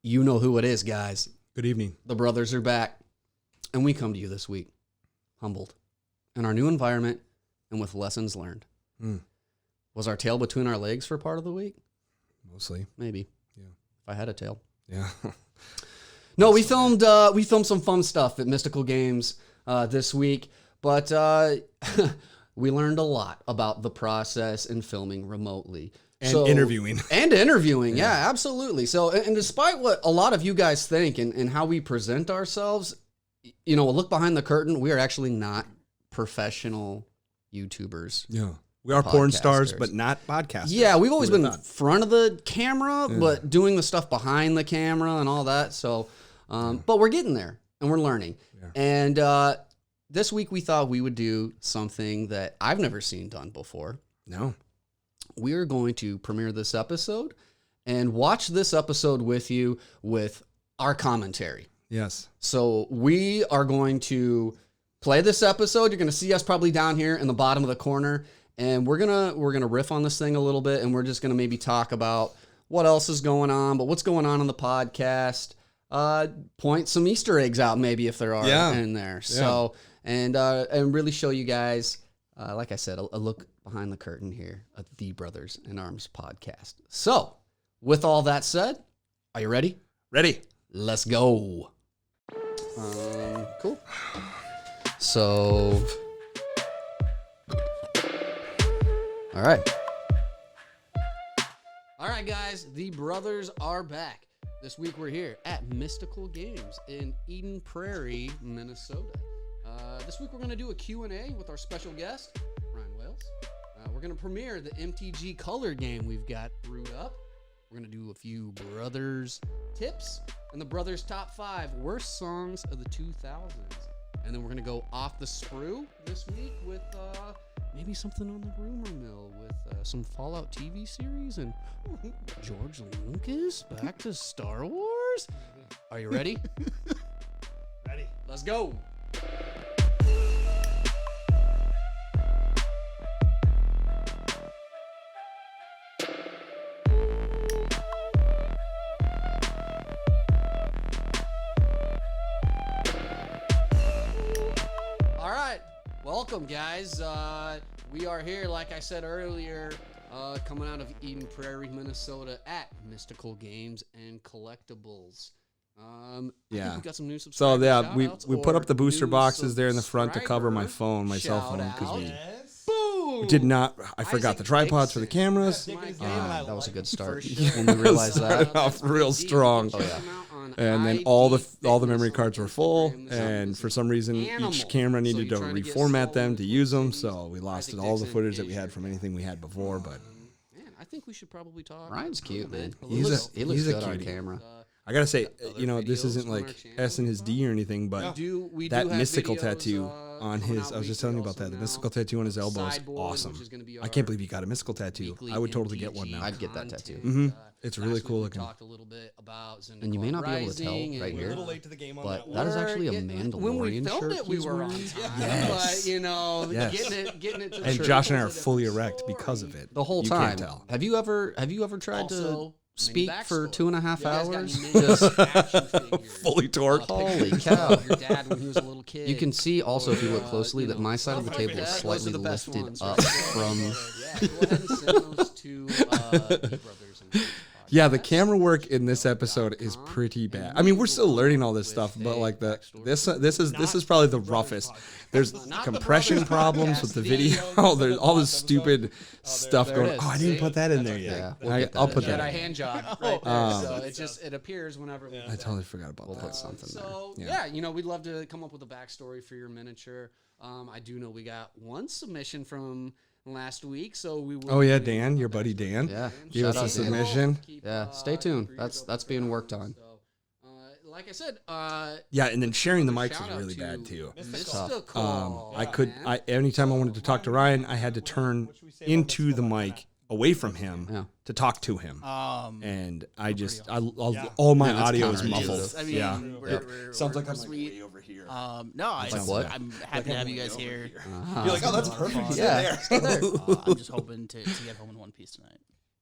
You know who it is, guys. Good evening. The brothers are back, and we come to you this week, humbled, in our new environment and with lessons learned. Was our tail between our legs for part of the week? Mostly. Maybe. Yeah. If I had a tail. Yeah. No, we filmed some fun stuff at Mystical Games this week, but we learned a lot about the process in filming remotely. And interviewing. And interviewing, yeah, absolutely. So, and despite what a lot of you guys think and how we present ourselves, you know, a look behind the curtain, we are actually not professional YouTubers. Yeah. We are porn stars, but not podcasters. Yeah, we've always been in front of the camera, but doing the stuff behind the camera and all that. So, but we're getting there and we're learning. Yeah. And this week we thought we would do something that I've never seen done before. No. We are going to premiere this episode and watch this episode with you with our commentary. Yes. So we are going to play this episode. You're going to see us probably down here in the bottom of the corner, and we're gonna riff on this thing a little bit, and we're just gonna maybe talk about what else is going on, but what's going on in the podcast. Point some Easter eggs out maybe if there are in there. So and really show you guys. Like I said, a look behind the curtain here at the Brothers in Arms podcast. So, with all that said, are you ready? Ready. Let's go. Cool. So, all right. All right, guys, the Brothers are back. This week we're here at Mystical Games in Eden Prairie, Minnesota. This week we're going to do a Q&A with our special guest, Ryan Wales. We're going to premiere the MTG color game we've got brewed up. We're going to do a few Brothers tips and the Brothers top 5 worst songs of the 2000s. And then we're going to go off the sprue this week with maybe something on the rumor mill with some Fallout TV series and George Lucas back to Star Wars. Are you ready? Ready. Let's go. All right, welcome guys. We are here, like I said earlier, coming out of Eden Prairie, Minnesota at Mystical Games and Collectibles. We got some new subscribers. So yeah, we put up the booster boxes there in the front to cover my cell phone, because we did not. I forgot the tripods for the cameras. That was a good start when we realized that. Off real strong. Oh yeah. And then all the memory cards were full, and for some reason each camera needed to reformat them to use them, so we lost all the footage that we had from anything we had before. But man, I think we should probably talk. Ryan's cute, man. He looks good a on cutie. camera. I gotta say, you know, this isn't like S and his D or anything, but that mystical tattoo on his, I was just telling you about that. The mystical tattoo on his elbow is awesome. I can't believe he got a mystical tattoo. I would totally get one now. I'd get that tattoo. Mm-hmm. It's really cool looking. And you may not be able to tell right here, but that is actually a Mandalorian when we filmed shirt it, we were on wearing. time. Yes. But, you know, Yes. getting it to the And shirt. Josh and I are fully erect because of it. The whole You time. can't tell. Have you ever tried to Also, speak mini for backstory. 2.5 hours? You guys got mini action figures. Fully torqued. Holy Pictures cow. of your dad when he was a little kid. You can see also if you look closely that my side of the stuff like table is that. slightly Those are the best lifted ones, up right? from. Yeah, go ahead and send those to the Brothers and Games Yeah, the camera work in this episode is pretty bad. I mean, we're still learning all this stuff, but like this is probably the roughest. There's compression problems with the video. There's all this stupid stuff There going. it is. Oh, I didn't put that in there yet. Yeah, we'll get that I'll in put there. that Jedi in. hand job right there. So it appears whenever we I totally forgot about We'll that. put something there. So Yeah. you know, we'd love to come up with a backstory for your miniature. I do know we got one submission from last week, so we will. Oh yeah, Dan, your buddy Dan. Yeah, Give us shout a out to Dan. submission. Yeah, stay tuned. That's being worked on. So, like I said, Yeah, and then sharing the mics shout is out really to bad too. Mystical. Anytime I wanted to talk to Ryan, I had to turn into the mic away from him to talk to him. And all my audio is muffled. I mean, Yeah. sounds like I'm like way over here. No, what? I'm happy to have you guys here. You're like, oh, that's perfect. Yeah. I'm just hoping to get home in one piece tonight.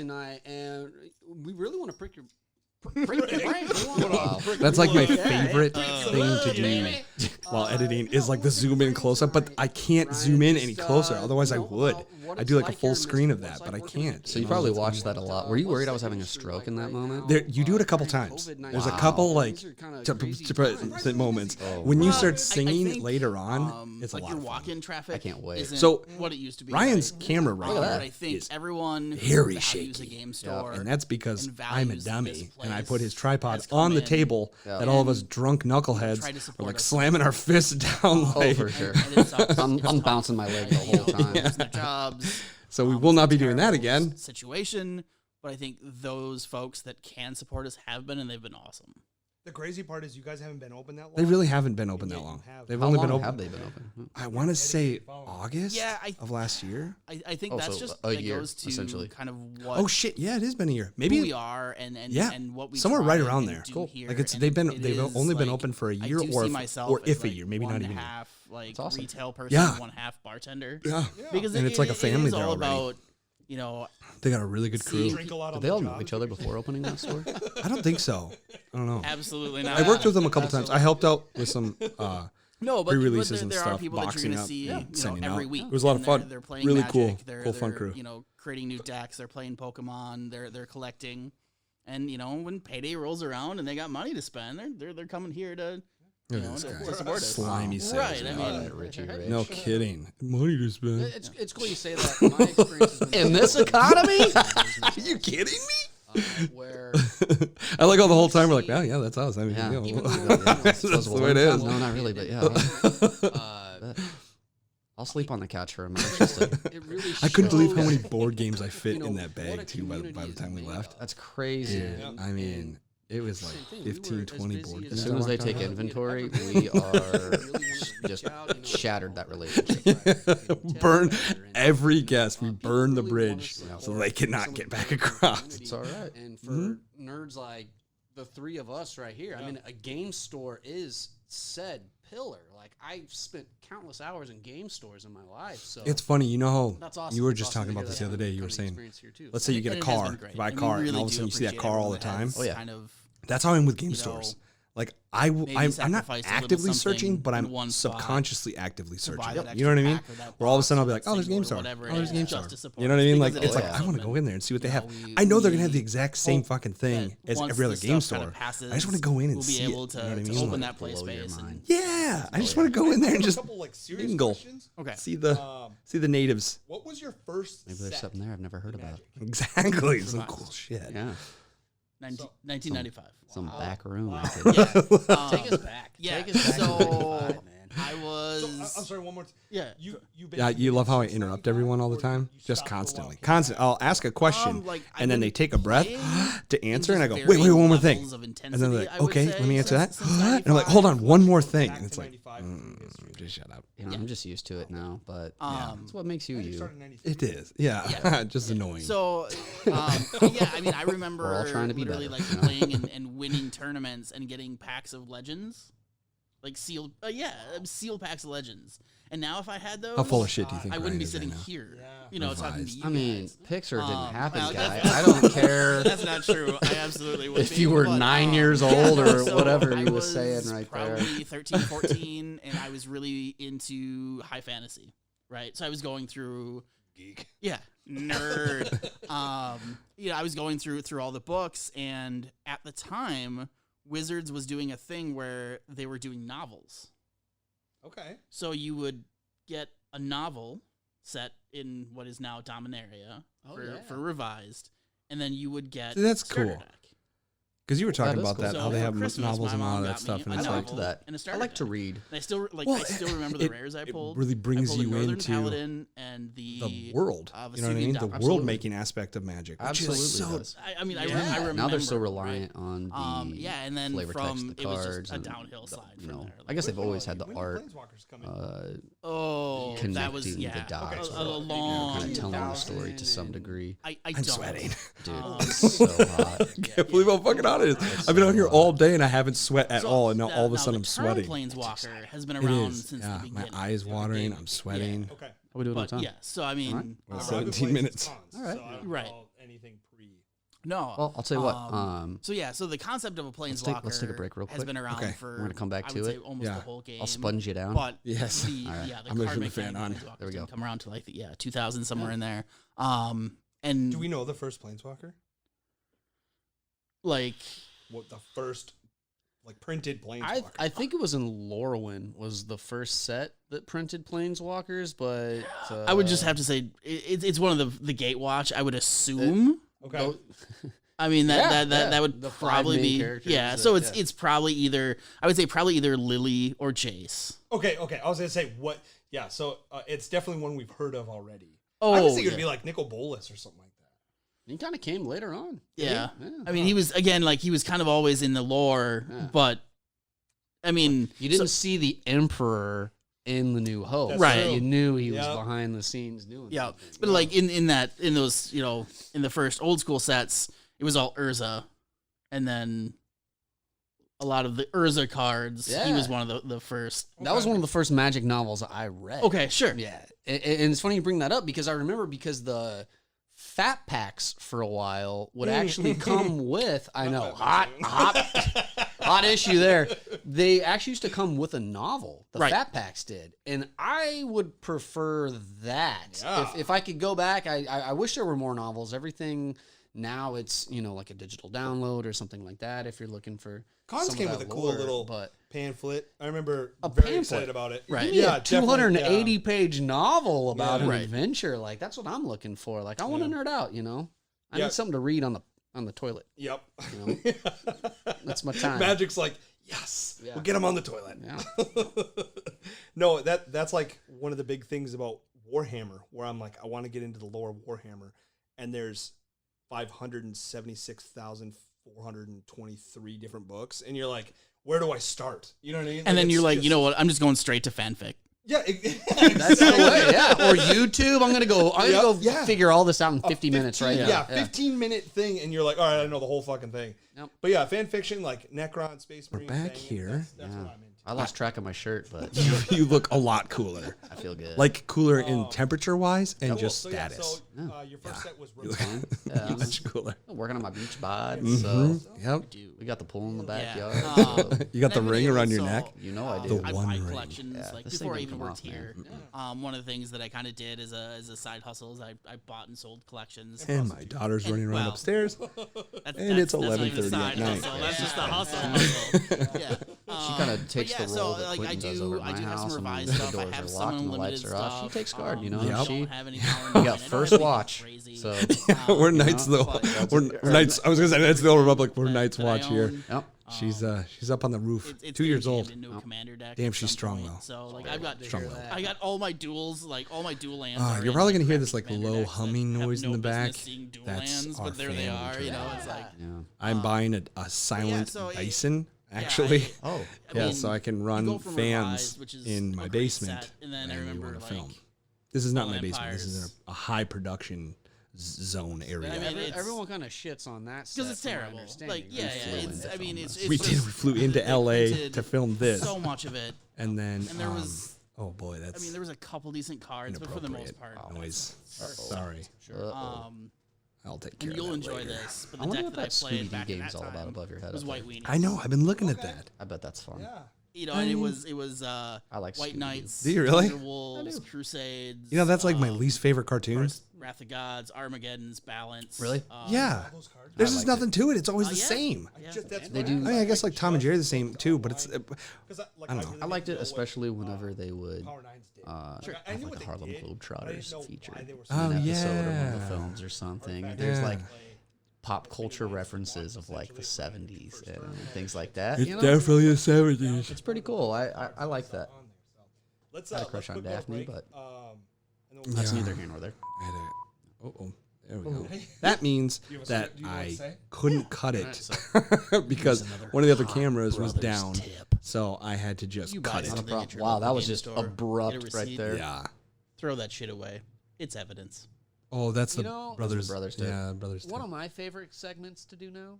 tonight, and we really want to pick your Prick the brain. Wow. That's like my Okay. favorite thing to do while editing is like the zoom in close up, but I can't zoom in any closer. Otherwise, I would. I do like a full screen of that, but I can't. So you probably watched that a lot. Were you worried I was having a stroke in that moment? There, you do it a couple times. There's a couple like moments when you start singing think, later on. It's a like lot your of fun. walk-in traffic. I can't wait. Isn't So, what it used to be. Ryan's right? camera right Look at now But I think is everyone who very values shaky. a game store, and that's because and I'm a values dummy this and I place put his tripod has come on the in table that all of us drunk tried knuckleheads to are support like us. slamming our fists down. Oh, Like, for sure. and it sucks. I'm It's tough. bouncing my leg the whole time. Losing their jobs. so we It's will a not be doing that terrible again. Situation, but I think those folks that can support us have been, and they've been awesome. The crazy part is you guys haven't been open that long. They really haven't been open Yeah, that you long. have. They've How only long been open. have they been open? I want to say dedicated following. August Yeah, of last year. I think Oh, that's so just a that year, goes to essentially. kind of what Oh shit! Yeah, it has been a year. who Maybe we are and yeah, and what we somewhere try right around and there. do Cool. here. Like it's And they've it is, only been like, open for a I year do or see myself or as, if a like, year, maybe one not and a even. a year. half like awesome. retail person, Yeah. one half bartender. Yeah, Because and it's like a family It is there all already. about They got a really good crew. See- Drink a lot Did on they the all job. know each other before opening that store? I don't think so. I don't know. absolutely not. I worked with them a couple times. I helped out with some No, but pre-releases there, and there stuff, are people that you're boxing going to up, see sending every out. week. It was a lot of and fun. They're playing Really Magic, cool. They're, Cool, fun they're, crew. Creating new decks. They're playing Pokemon. They're collecting. And when payday rolls around and they got money to spend, they're coming here to Look at this to guy. support us. Slimy Right. salesman. I mean, Richie Rich. No kidding. Money to spend. It's cool you say that. My experience has been In this economy? Are you kidding me? where I like all the whole time we're like, oh yeah, that's us. I mean, Yeah. you know, Even though- that's the way it is. No, not really, but yeah. I'll sleep on the couch for a minute. Just to, it really I couldn't believe how shows, many board games I fit you know, in that what a bag too by the community time we is made left. of. that's crazy. Yeah, I mean, it was like Same thing. We 15, were as 20 busy board as games. As soon as they I take walked out. inventory, we are just shattered that relationship. Burn every guest. We burn the bridge so they cannot get back across. It's all right. And for nerds like the three of us right here, I mean, a game store is said pillar. Like I've spent countless hours in game stores in my life. So It's funny, you know that's how awesome. you were It's just awesome talking to about hear this the that other day. You kind were of saying, experience here, too. let's say you get a And it has car, been great. you buy a And we car, and really all of a do sudden you see that appreciate car all the everyone that time. has Oh, yeah. Kind of That's how I am with game you know, stores. Like I'm maybe not sacrificed a little actively searching, something but in I'm one spot subconsciously actively to searching. buy that You know what I extra mean? pack or that Where all of a box sudden I'll or be like, that oh, there's game single or store. whatever Oh, there's it game is, store. just to support You know what I us mean? because Like it it's like is I want to awesome. go in there and see what they You have. know, I know they're gonna have the we exact same hope fucking thing that as once every the other game stuff store. kinda I just want to go in and we'll see be it. able to, You know what I to mean? open Like, that play blow your space. And, mind. yeah, I just want to go in there and A just couple like serious mingle. questions. okay. see the natives. What was your first? Maybe there's set something there I've never heard in about. Magic? Exactly, some Revised. cool shit. Yeah. 1995. Some Wow. back room. Wow. I could- Yeah. Take us back. Yeah. Take us back to So 95, man. I was. So, I'm sorry, one more. Yeah. You Yeah, you love how I interrupt everyone all the time, just constantly, constant. I'll ask a question, Like, I've and then been they take a breath playing to answer, in and I go, just wait, one varying more thing, levels of and then intensity, they're like, I would okay, say, let me answer that, since and I'm like, hold on, one more thing, and it's like, 95 just shut up. You know, I'm just used to it now, but it's what makes you You you. started in 93. It is, yeah, just annoying. So, yeah, I mean, I remember We're all trying to be literally better, like you know? playing and winning tournaments and getting packs of legends, like sealed, sealed packs of legends. And now if I had those, How full of shit do you think I Ryan wouldn't be is right sitting now? here, Yeah. talking to Revised. you I mean, guys. Pixar didn't happen, well, guy. that's- I don't care That's not true. I absolutely would if be, you were but, 9 years old or so whatever I he was saying right there. probably 13, 14, and I was really into high fantasy, right? So I was going through Geek. yeah, nerd. I was going through all the books, and at the time, Wizards was doing a thing where they were doing novels. Okay. So you would get a novel set in what is now Dominaria for Revised, and then you would get See, that's starter cool. deck. Because you were talking is about cool. that, So how they for have Christmas, novels my and all mom that got stuff, me and a it's I like, like that. and a I starter like to deck. read. And I still Well, I still remember the it- rares I it pulled. really brings I pulled you a Northern into Paladin and the world. You know what I Vesuvian mean? The Dock. Absolutely. world making aspect of Magic, which Absolutely is so does. I mean, I remember. Now they're so right? reliant on the Yeah, and then flavor from text, the it was cards, just a and downhill the- slide you from know, there. I guess they've When always had the when do art. Planeswalkers come in? Oh, that was connecting yeah, the dots, a or, long kind of telling the time. story to some degree. I I'm don't. sweating. Dude, Um, it's so hot. I can't believe how fucking hot it is. I've been out here all day and I haven't sweat at So, all, and now all of a now sudden the I'm sweating. Terran Planeswalker has been It around is. since Yeah, the beginning. my eyes watering. I'm Yeah. sweating. Okay. How we doing on But time? yeah, so I mean, Well, I've been 17 playing minutes. since tons, All right. so I don't Right. recall anything pre. No. Well, I'll tell you what. So the concept of a planeswalker let's take a break real has quick. been around Okay. for We're gonna come back I to would say it. almost Yeah. the whole game. I'll sponge you down. But Yes. the All right. yeah, the I'm ready card for the fan mechanic on. of Planeswalkers There we go. didn't come around to like 2000 somewhere in there. And Do we know the first Planeswalker? like What the first like printed Planeswalker? I think it was in Lorwyn was the first set that printed Planeswalkers, but I would just have to say it's one of the Gatewatch. I would assume. okay. I mean Yeah, that would the five probably main be characters yeah. that- So it's yeah. it's probably either I would say probably either Lily or Jace. Okay. I was gonna say what? Yeah. So it's definitely one we've heard of already. Oh, I was thinking yeah. it'd be like Nicol Bolas or something like that. he kind of came later on. Yeah. Yeah. I mean, he was again like he was kind of always in the lore, Yeah. but I mean, You didn't see the Emperor in the New Hope, That's Right. true. You knew he was Yeah. behind the scenes doing. yeah, something. but like in those in the first old school sets, it was all Urza, and then a lot of the Urza cards. He Yeah. was one of the first. That was one of the first Magic novels I read. Okay, sure. Yeah, and it's funny you bring that up because I remember because the fat packs for a while would actually come with. I know, hot issue there. They actually used to come with a novel. The Right. fat packs did, and I would prefer that. Yeah. If I could go back, I wish there were more novels. Everything now it's like a digital download or something like that. If you're looking for Cons some of came that with a cool lore, little but pamphlet. I remember A very pamphlet. excited about it. Right. yeah, definitely, 280 page novel about Yeah. an Right. adventure. Like that's what I'm looking for. Like I want to Yeah. nerd out. I Yeah. need something to read on the toilet. Yep. That's my time. Magic's like, yes, Yeah. we'll get him on the toilet. Yeah. No, that's like one of the big things about Warhammer, where I'm like, I want to get into the lore of Warhammer, and there's 576,423 different books, and you're like, where do I start? You know what I mean? And then it's you're like, just- you know what? I'm just going straight to fanfic. yeah, That's the way. Yeah. Or YouTube. I'm gonna go Yeah. figure all this out in 50 minutes right now. Yeah, 15-minute thing, and you're like, all right, I know the whole fucking thing. Yep. But yeah, fan fiction like Necron, Space We're Marine. back banging, here. That's Yeah. what I'm into. I lost track of my shirt, but You look a lot cooler. I feel good. Like cooler in temperature wise and Cool. just So, yeah, status. so, your first set was You look Rakan. Yeah, much cooler. I'm working on my beach bod. Mhm. So Yep. we got the pool in the backyard. Yeah. so You got the And I ring mean, around your so, neck. you know I The do. I one buy ring. collections Yeah, like this before I thing even don't worked come here. off, One of the things that I kind of did as a side hustle is I bought and sold collections. And my daughter's running around well, upstairs. That's, And it's that's not even a 11:30 at side night. hustle. That's just a hustle. Yeah. She kind of takes yeah, the so, role that like, Quentin I does do- over at I my do have some house, and when revised the stuff. I doors have are some locked and the unlimited lights are off. She stuff. takes guard. You know, Yep. she don't have any power you nine. I got don't first have anything watch. crazy. So We're Knights though. but- We're Knights. I was gonna say Knights of the Old Republic. We're Knights that I watch here. own. yep. She's up on the roof. It's 2 years being old. jammed into a commander deck Damn, at she's some strong, point. though. So like I've got Strong though. I got all my duels, like all my dual lands. are You're in, probably like, gonna hear crappy this like commander low decks that humming have noise in no the back. business seeing dual That's lands, our but there they fan are. You know, turn. it's like Yeah. I'm buying a silent so it- Dyson actually. Oh. Yeah, mean, so I can you go run from fans Revised, which is in a my great basement. set, and then I you remember wanna like film. This is not Fallen my basement. This is Empires. a high production zone area. I mean, it's- Everyone kind of shits on that because it's set, from my terrible. understanding. Like yeah, flew yeah. in It's, to I mean, film it's this. we just- did. We flew into they LA printed to film this, so much of it. and then And there was, oh boy, that's I mean, there was a couple decent cards, but for the most inappropriate part, noise. it's- Sorry, Uh-oh. I'll take care and of you'll that enjoy later. this. But I the wonder deck what that I that played Scooby back Doo in game's that all about time above your head. was up White there. Weenie. I know. I've been looking at Okay. that. I bet that's fun. Yeah. You know, and it was I like White Scooby-Doo. Knights, Do you really? Wolves, Crusades. You know, that's like my least favorite cartoon. Wrath of Gods, Armageddon's Balance. Really? Yeah, Those cards. there's just nothing to it. It's always the yeah. same. Yeah. That's They what do- I mean, I guess like Tom and Jerry are the same too, but it's I don't know. I liked it especially whenever they would Power Nines did. have knew like what a they Harlem did, but I Globetrotters didn't know feature why they were in so Oh, an good. episode of one of the yeah. films or something. Artifact There's Yeah. like pop culture references of like the 70s and things like that. It's you know? definitely the 70s. It's pretty cool. I like that. Let's Had a crush on Daphne, but Yeah. that's neither here nor there. Oh, there we go. That means you have a that second- do you know what to I say? couldn't cut Alright, it because one of the other cameras was Brothers down, tip. so I had to just You cut buy it. Not a something problem. at your Wow, local that was game just store, get a abrupt right receipt. there. Yeah. Throw that shit away. It's evidence. Oh, that's You the know- brothers. Brothers tip. Yeah, brothers. One tip. of my favorite segments to do now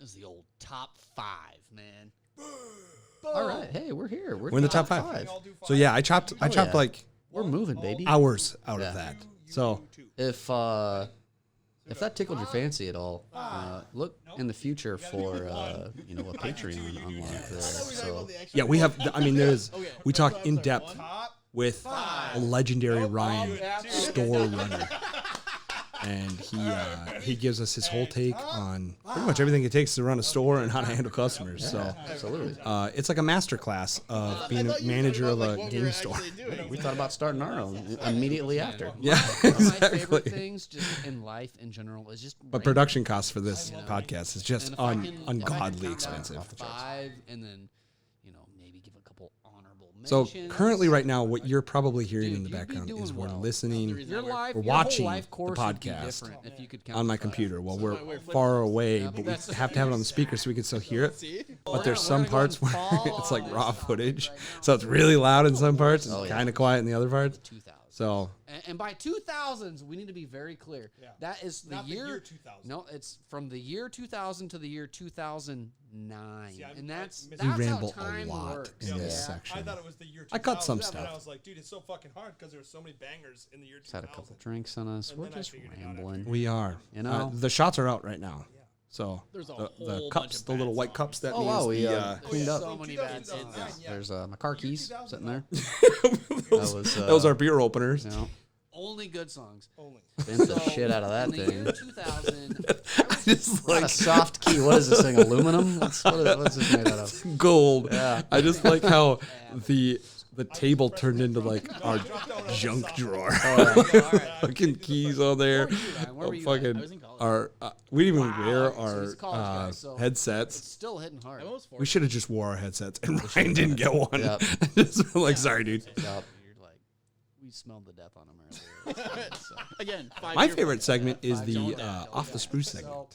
is the old top 5, man. All right, hey, we're here. We're in the top five. I'll do So yeah, I chopped yeah. like We're moving, baby. hours out Yeah. of that. So If If that tickled your fancy at all, look in the future for a Patreon unlock there. So Yeah, we have. I mean, we talk in depth with a legendary Ryan store runner, and he gives us his whole take on pretty much everything it takes to run a store and how to handle customers. So absolutely, it's like a master class of being a manager of a game store. we thought about starting our own immediately after. Yeah, One of my favorite exactly. things just in life in general is just But production costs for this podcast is just ungodly expensive. 5 and then maybe give a couple honorable So mentions. currently, right now, what you're probably hearing in the Dude, you'd be background is doing we're well. listening Your life, we're your whole watching life the course would be podcast different if you could count on my to 5. computer while we're far away, but we have to have it on the speaker so we can still hear it. But there's We're some gonna go parts and where fall it's like on raw this footage, right now. so it's really loud in some parts and Oh, yeah. kind of quiet in the other parts. 2000. So And by 2000s, we need to be very clear. Yeah. That is the Not year, the year 2000. No, it's from the year 2000 to the year 2009, See, and that's we that's how ramble a time lot works. in this Yeah. section. I thought it was the year 2000. I cut some And stuff. I was like, dude, it's so fucking hard because there were so many bangers in the year 2000. Just had a couple drinks on us. And We're then I just figured it out rambling. we are. You know? The shots are out right now. So There's a the whole the bunch cups, of the little bad white cups, that Oh means wow, we the cleaned up. So many bad songs. Yeah. There's my car keys 2000, sitting there. those, was, those are beer openers. You know, Only good songs. Only. bent the shit out of that In the thing. year 2000, Just Not like a soft key. What is this thing? Aluminum? What's this made out of? gold. Yeah. I just like how the table turned into like our junk drawer. Fucking keys on there. Where were you at? Fucking I was in college. our we didn't even wear So our he's a college guy, so- headsets. it's still hitting hard. I almost We should have just wore our headsets, and Ryan didn't get one. Yep. Just like, sorry, dude. Yep. You're like, we smelled the death on him earlier. So- Again, My favorite segment is the off the spruce So, segment.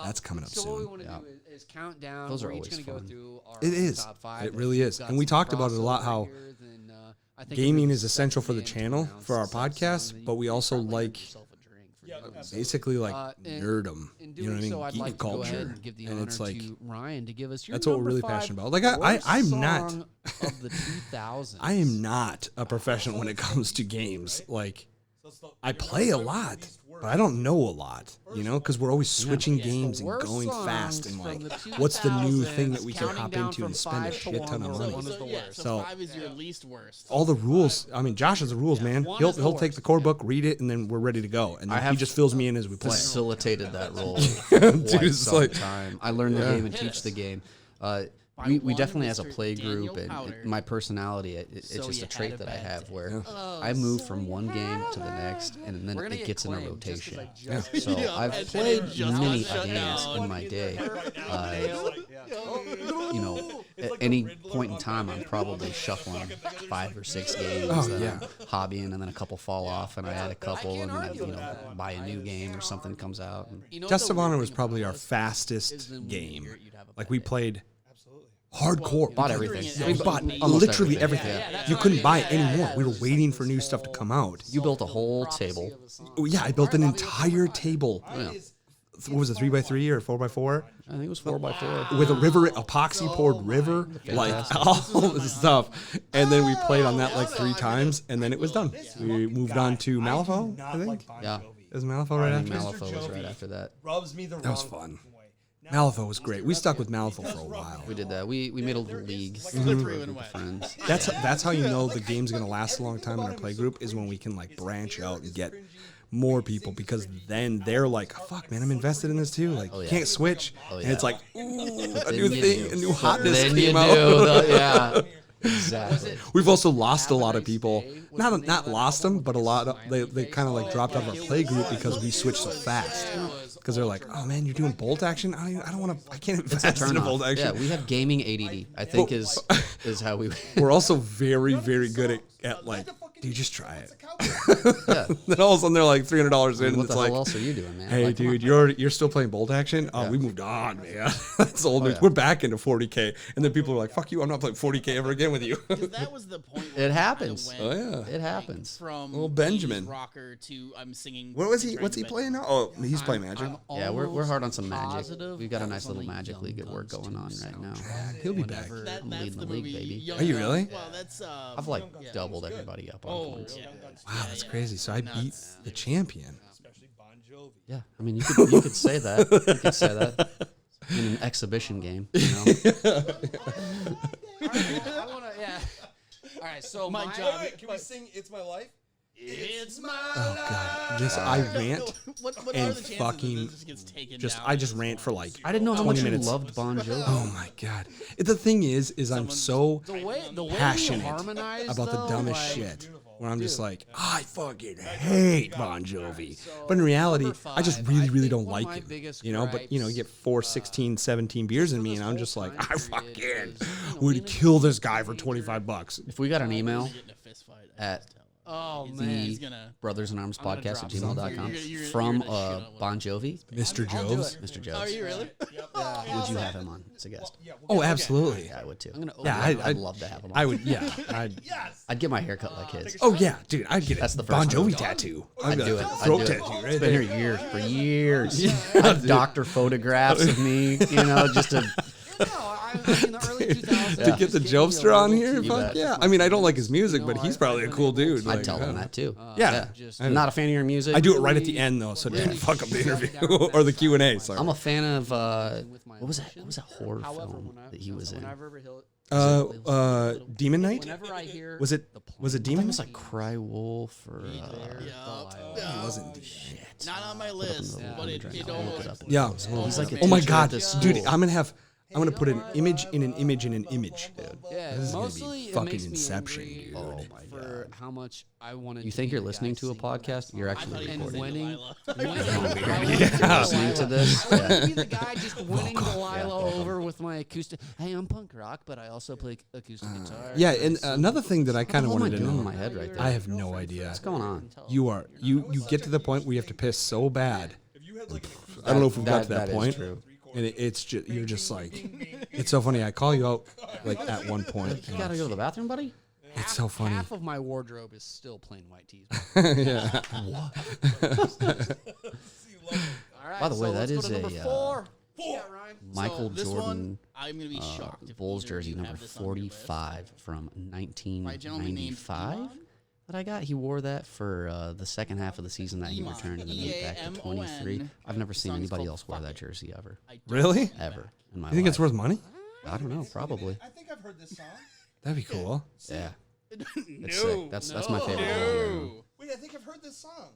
That's coming up so what we soon. want to Yeah. do is count down. Those are We're each always going to go fun. through our It is. top 5. It really is. We've got And we some talked about it a lot, crossover how here, then, I think Gaming we're is essential for the gonna channel, announce for our the subs, podcast, and then but you we can also probably like have yourself a drink for Yeah, doing this. basically like in- nerdum. In You know doing what I mean? so, I'd Geek like to go ahead culture. and give the And honor it's like to Ryan to give us your that's what we're number really 5 passionate about. Like I'm worst not song of the 2000s. I am not a professional when it comes to games. Like I play a lot, but I don't know a lot, you know, because we're always switching games and Worst going songs fast and from like, the what's the new thing that 2000s, we can counting hop down into from and spend a 5 to shit ton 1 of was money? the worst. So So- 5 is your least worst. All the rules. I mean, Josh has the rules, man. 1 He'll is the take worst. the core book, read it, and then we're ready to go. And I then he have just fills me in as we play. Facilitated that role. Dude, Quite it's some like- time. I learned the game and teach the game. We one definitely as a Mr. play Daniel group and Powder. my personality, it's So just you a trait had a that I bad have day. where Oh, I move from one game to the next and then We're gonna it get gets in a claimed just 'cause rotation. I just- So Yeah, I've and played then it just many got shut games down. in my day. You You know, at any point in time, I'm probably shuffling 5 or 6 games. Oh, that yeah. I'm hobbying, and then a couple fall off, and I add a couple, can't and then I argue with that. buy a new game or something comes out. And You know what Dust the of Honor weird was thing probably about our us is fastest then when game. you'd have a Like bad we day. played Absolutely. hardcore. bought We everything. it We was bought almost literally everything. everything. Yeah, You that's couldn't what buy I it mean. Yeah, anymore. yeah, We it were was waiting just for this new stuff to whole- come out. You built a whole prophecy table. of a song. Oh, yeah, I built an Prophecy of a entire song. table. Yeah. What was it, 3x3 or 4x4? I think it was 4x4. With a river, epoxy poured river, like Fantastic. all this stuff. And then we played on that like 3 times, and then it was done. We moved on to Malifaux, I think. Yeah. It was Malifaux right I think after? Malifaux was right after that. Rubs me the That was wrong fun. way. Malifaux was great. We stuck with Malifaux for a while. We did that. We made a little league Like with a threw group and of went. friends. That's how you know the game's gonna last a long time in our play group is when we can like branch out and get more people, because then they're like, fuck man, I'm invested in this too. Like yeah. can't switch. Oh, And yeah. it's like, ooh, a Then new you thing, do. a new But hotness then you came do, out. yeah. Exactly. We've also lost a lot of Nice people. Day was the Not name of that lost album them, but a with lot of the they smiley kind of face. like dropped out of our play group because we switched so fast. Because they're like, oh man, you're doing bolt action. I don't want to. I can't It's a invest in turn a off. bolt action. Yeah, we have gaming ADD. I think is how we. We're also very very good at like, dude, just try it. Yeah. Then all of a sudden they're like $300 in, and What it's the like, hell else are you doing, man? hey Like, come on. dude, you're still playing bolt action? Oh, we moved on, man. That's old news. yeah. We're back into 40K, and then people are like, fuck you, I'm not playing 40K ever again with you. 'Cause that was the point. It happens. Oh, yeah. It happens. From Little Benjamin. 80s rocker to I'm singing. What was he? and trying What's to he bend. playing now? Oh, he's playing Magic. Yeah, we're hard on some magic. positive We've got a that nice was on little the magic Young league at work Guns going on 2 right now. He'll be back. Whenever- I'm That's leading the the league, movie. baby. Young Are you Guns. really? Well, that's. I've like doubled everybody up on points. Yeah. Wow, that's crazy. So I beat the champion. Jovi. Yeah, I mean, you could say that. You could say that in an exhibition game. You know? I want to, yeah. All right, so My my job- Can we sing "It's My Life"? It's my Oh god, this I rant. What And are the chances fucking that this just gets taken Just down I at just this rant point? for like I didn't know how 20 much minutes. you loved Bon Jovi. Oh my god. The thing is I'm so the way passionate you harmonize about the though, dumbest like, shit. Where I'm just like, I fucking hate Bon Jovi. But in reality, I just really, really don't like him. You know, but you get 4, 16, 17 beers in me, and I'm just like, I fucking would kill this guy for $25. If we got an email Get in a fist fight. at Oh He's man, gonna. Brothers in Arms gonna podcast at drop gmail.com you're from gonna shit on one Bon Jovi, Mr. Joves. Mr. Are Jones. you really? Would you have him on as a guest? Oh, absolutely. Yeah, I would too. I'm gonna Yeah, open I'd love to have him on. I would, yeah. I'd get my hair cut like his. Oh yeah, dude, I'd get That's a the Bon first Jovi move. tattoo. I'd do it. Throat I'd do it. tattoo right It's been there. here for years. I have doctor photographs of me, just to. No, I in the early 2000s. To get the Jokester on here, You fuck bet. yeah. I mean, I don't like his music, but he's probably a cool dude. I'd Like, tell him that too. Yeah. I'm not a fan of your music. I do it right at the end though, so it doesn't fuck up the interview or the Q&A. Sorry. I'm a fan of what was that? What was that horror film that he was in? Whenever he'll, Demon Knight? whenever I hear Was it I think Demon? it was like Cry Wolf or It wasn't. Not on my list, but it almost. Yeah. He's like a Oh my teacher god, at this dude! school. I'm gonna put an image in an image in an image, dude. yeah, This is gonna be mostly it fucking makes me Inception, angry dude. Oh my for how much I wanted. You to think be you're the listening guy to a singing podcast? You're I thought actually he was recording. winning. Delilah. Listening to this. I Yeah. want to be the guy just winning Delilah over with my acoustic. Hey, I'm punk rock, but I also play acoustic guitar. Yeah, and another thing that I kind of What am I wanted to doing know. in my head right there? I have no idea. What's going on? You get to the point where you have to piss so bad. I don't know if we've got to that is point. true. And it's just you're just like, it's so funny. I call you out like at one point. You gotta go to the bathroom, buddy. It's so funny. Half of my wardrobe is still plain white tees. Yeah. All right, By the way, so that let's go is to number a, 4. Yeah, Ryan. Michael this Jordan one, I'm gonna be shocked if Bulls either of jersey you number have this on your list. 45 from By a gentleman named 1995 Iman? that I got. He wore that for the second half of the season that he Iman. returned and then went back to 23. E-A-M-O-N. I've never seen Song's anybody called else wear Fuck that It. jersey ever. I don't Really? Ever in my You think life. it's worth money? I don't know, probably. I think I've heard this song. That'd be cool. Yeah. No, It's sick. That's my favorite one. No. Wait, I think I've heard this song.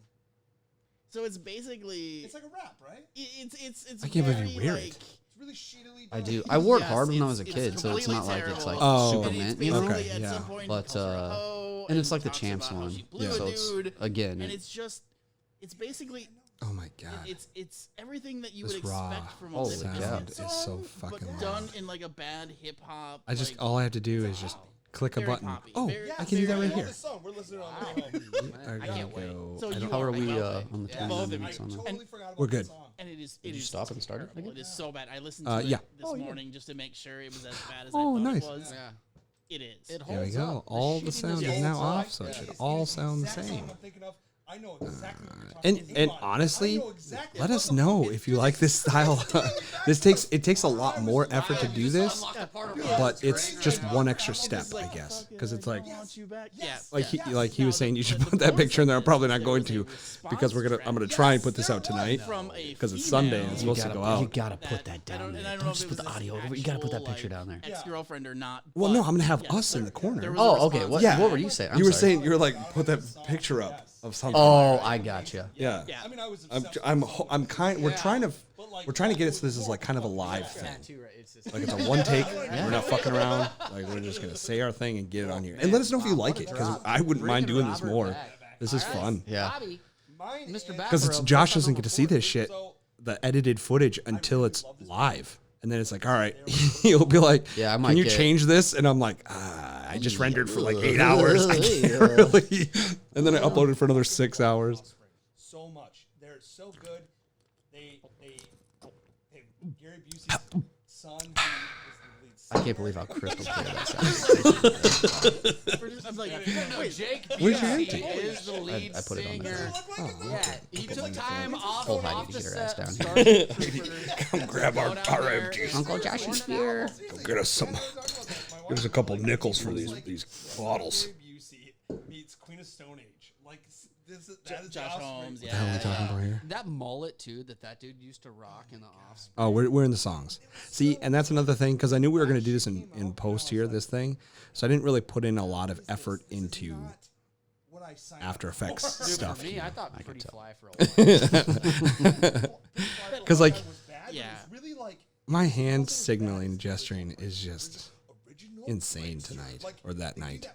So it's basically It's like a rap, right? it's. I can't believe very, you wear it. like, It's really shittily. I done. do. I wore it Yes, hard when I it's- was a it's kid, so it's completely not like it's like terrible. Oh. super And it's mint, basically Okay, at yeah. some point But, he calls her a hoe and it's like the talks Champs about how one. she blew Yeah. a So it's dude, again. and it's basically Oh my god. it's everything that you This would raw expect from a Holy Limp cow. sound Bizkit is so song, fucking but raw. done in like a bad hip hop. I just like, all I have to do is just click a very button. poppy. Oh, Very- I can do that very- right I love here. this song. We're listening on the way home. There I you can't wait. go. So I you don't- How are we both on the Yeah. 20 Both of minutes you. on that? Totally forgot about We're this good. song. And it is. Did it you is stop and start it terrible. again? It is so bad. I listened to yeah. it this morning just to make sure it was as bad as Oh, I thought nice. it was. Yeah. It is. It There we holds go. up. All the shittiness sound is holds now up. off, so it Yeah, should it's all the sound the exact song same. I'm thinking of. I know exactly what you're talking And about. honestly, I know exactly let what us the know fuck if you like this style. It takes a lot more effort to do this, but it's just one extra step, I guess, because it's like Want you back? Yeah. like he was saying, you should put that picture in there. I'm probably not going to, because I'm gonna try and put this out tonight From a because it's Sunday and it's female supposed to go You out. gotta put that down and I there. don't know Don't if just it put the was his audio over. You gotta put that actual, picture down there. Ex-girlfriend or not. Well, no, but I'm gonna have yes, us in the there corner. was a Oh, okay. response. What, Yeah. what were you saying? I'm You were sorry. saying you were like put that picture up of something. Oh, I gotcha. Yeah. Yeah. I mean, I was I'm obsessed I'm with this I'm kind. We're trying to get it so this is like kind of a live thing. Like it's a one take. We're not fucking around. Like we're just gonna say our thing and get it on here. And let us know if you like it, because I wouldn't mind doing this more. This is fun. Yeah. Bobby, Mine Mr. is- Because it's Josh doesn't get to see this shit, the edited footage, until it's live. And then it's like, all right, he'll be like, Yeah, I might can you get- change this? And I'm like, I just rendered for like 8 hours. I can't really. And then I uploaded for another 6 hours. so much. They're so good. They Gary Busey's son. Who is the lead I can't believe how crystal clear that sounds. I'm like, wait, Jake Where's your Busey auntie? is the lead I put it on singer. singer. He took time off, Told Heidi off to the get her ass set. down started Troopers. Come grab our Go down there. empties. Uncle Josh is here. Go get us some. Give us a couple nickels for these bottles. Gary Busey meets Queen of Stone Age Like this, that is Josh the Holmes, What the hell are we talking about here? That mullet too that dude used to rock in the Offspring. Oh, we're in the songs. See, and that's another thing because I knew we were going to do this in post here, this thing. So I didn't really put in a lot of effort into After Effects Dude, stuff. for me, here. I thought Pretty Fly for a while. Because like Yeah. my hand signaling gesturing is just insane tonight or that night.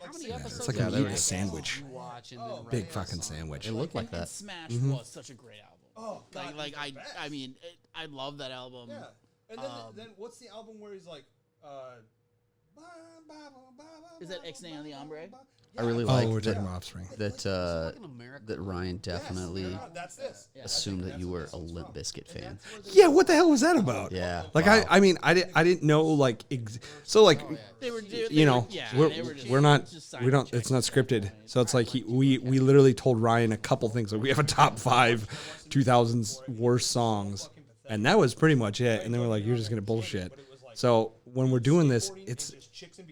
How many Yeah, episodes it's like of I'm Smash eating a sandwich. you watch and then Big write a fucking song? sandwich. It looked like And that. Smash Mm-hmm. was such a great album. Oh, God, like it was the best. I mean, I love that album. Yeah. And then what's the album where he's like, Is that Ixnay on the Ombre? I really Oh, like we're that, talking about Offspring. that Ryan definitely that's this. assumed that you were a Limp Bizkit fan. Yeah, what the hell was that about? Yeah. Like wow. I mean I didn't know like so like They were, you know we're not we don't it's not scripted, so it's like we literally told Ryan a couple things, like we have a top 5 2000s worst songs, and that was pretty much it. And then we're like, you're just gonna bullshit. So when we're doing this, it's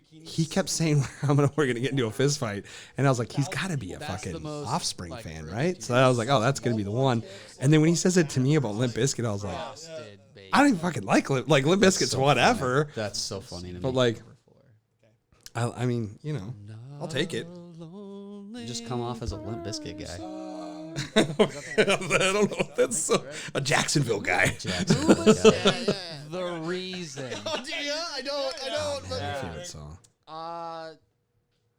he kept saying we're gonna get into a fist fight, and I was like, he's got to be a That's the fucking most, Offspring like, fan, crazy right? dude. So I was like, oh, that's gonna be the one. And then when he says it to me about Limp Bizkit, I was like, Busted, baby. I don't even fucking like Limp Bizkit's whatever. That's so funny to me. But like, I mean, you know, I'll take it. You just come off as a Limp Bizkit guy. I don't know. That's so, a Jacksonville guy. Jackson, yeah. The reason. Oh, do you? I don't. My favorite song. I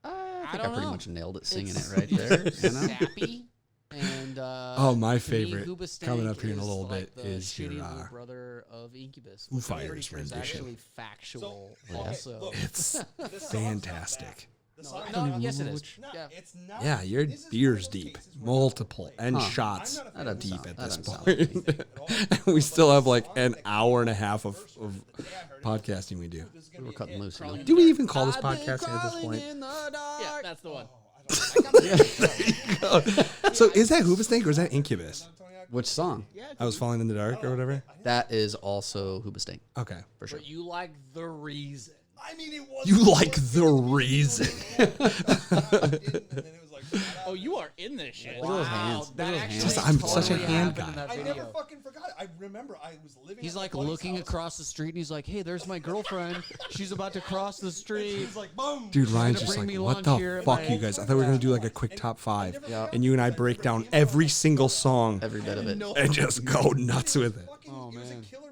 I think I don't pretty know. much nailed it singing It's- it right there. You know? Sappy. And Oh, my to me, favorite Hoobastank coming up here in a is little like bit the is shitty your, little brother of Incubus. Foo which I'm pretty Fighters sure is rendition. actually factual. okay, Also, look. It's fantastic. no, yes, it is. No, Yeah. it's not. Yeah, your This is one beer's of those deep, cases where multiple, and Huh. shots I'm not a That fan doesn't deep sound- at that this doesn't sound point. We still have like an hour and a half of podcasting we do. We were cutting loose. You know? Do we even call this podcasting at this point? Yeah, that's the one. So is that Hoobastank or is that Incubus? Which song? I was falling in the dark or whatever. That is also Hoobastank, Okay. for sure. But you like the reason. I mean, it was. You like the reason. Oh, you are in this shit. Look at those hands. That Look at actually those Just- hands. I'm such a totally hand happened guy. in that I video. never fucking forgot it. I remember I was living. He's at my like buddy's looking house. across the street and he's like, "Hey, there's my girlfriend. She's about to cross the street." He's like, boom. Dude, Ryan's to just bring like, me what lunch here the at fuck, my- you guys? I thought we were going to do like a quick top 5. Yeah. And you and I break down every single song Every bit of it. and just go nuts with it. Oh, It was a man. killer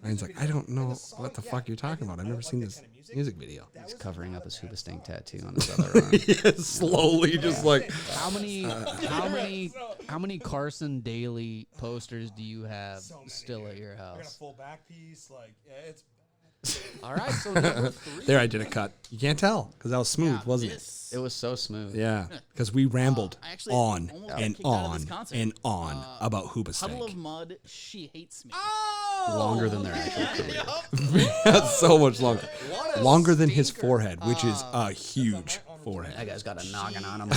Ryan's like, I don't know what the fuck you're talking about. I've never seen this music. music video. He's covering up his Hoobastank tattoo on his other arm. Yeah, slowly, just like, How many Carson Daly posters do you have still at your I got a house? full back piece. Like, yeah, it's. All right, so number 3. there I did a cut. You can't tell because that was smooth, wasn't it? This, It was so smooth. Yeah, because we rambled I actually on almost got and kicked out of on this concert. and on about Puddle of Hoobastank. Mud, She Hates Me. Longer than their actual career. That's so much longer. Longer than his forehead, which is a huge That forehead. guy's got a noggin on him.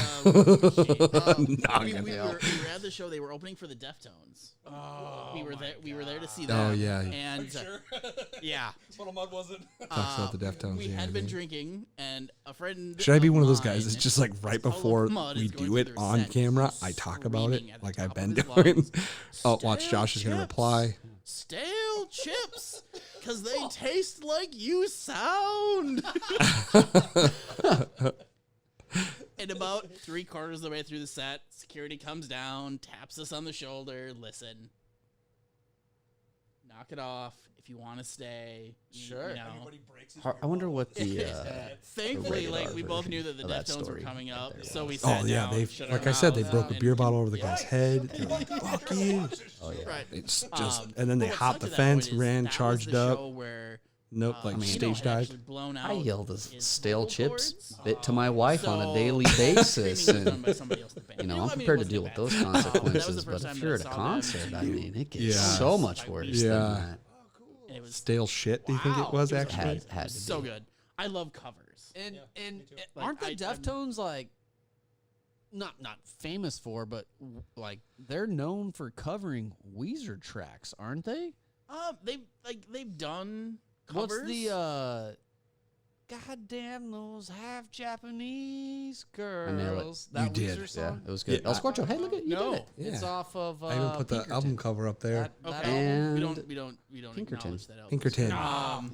Noggin. we were at the show. They were opening for the Deftones. We were there to see that. Oh, yeah. And yeah, Puddle of Mud wasn't. Talks about the Deftones. we yeah, had I been think. drinking, and a friend. Should I be one of those mine, guys that's just like right Puddle of before Mud we is going do through it their on set, camera, I talk about it screaming at the like top I've of been his doing? lungs, Oh, watch, "Stale Josh is going to chips. reply. Stale chips, because they taste like you sound. And about 3/4 of the way through the set, security comes down, taps us on the shoulder. Listen, knock it off if you want to stay. Sure. You know. Anybody breaks his I wonder what the. Thankfully, rated like R we both version knew that the of that Deftones were story coming right up, there so we was. sat Oh, yeah. down, They, shut like our I said, they mouths, broke a and- beer bottle over the guy's head. They're like, fuck you. Oh, yeah. Right. It's just, and then But they what hopped sucked the at that fence, point is ran, that was charged the up. show where, Nope, like I mean, stage Keno had dived. actually blown out I yelled as his stale vocal chips cords. bit to my wife on a So, daily screaming basis. was done And, by somebody else in the band. you know, I I'm mean, it prepared to wasn't deal that with those bad. That was the consequences. first But time if that you're I at a saw them. concert, I mean, it gets Yeah. so much worse Yeah. than that. And it was Stale shit, do you think it was Wow. actually? Had to so be. good. I love covers. And Like, aren't the I'm- Deftones like not famous for, but like they're known for covering Weezer tracks, aren't they? They've done covers. What's the God damn those half Japanese girls. I nailed it. That You did. Weezer song? Yeah, it was good. Yeah, El Scorcho, hey, look at you No. did it. It's Yeah. off of. I even put the Pinkerton. album cover up there. That Okay. album. We And don't Pinkerton. acknowledge that album. Pinkerton. All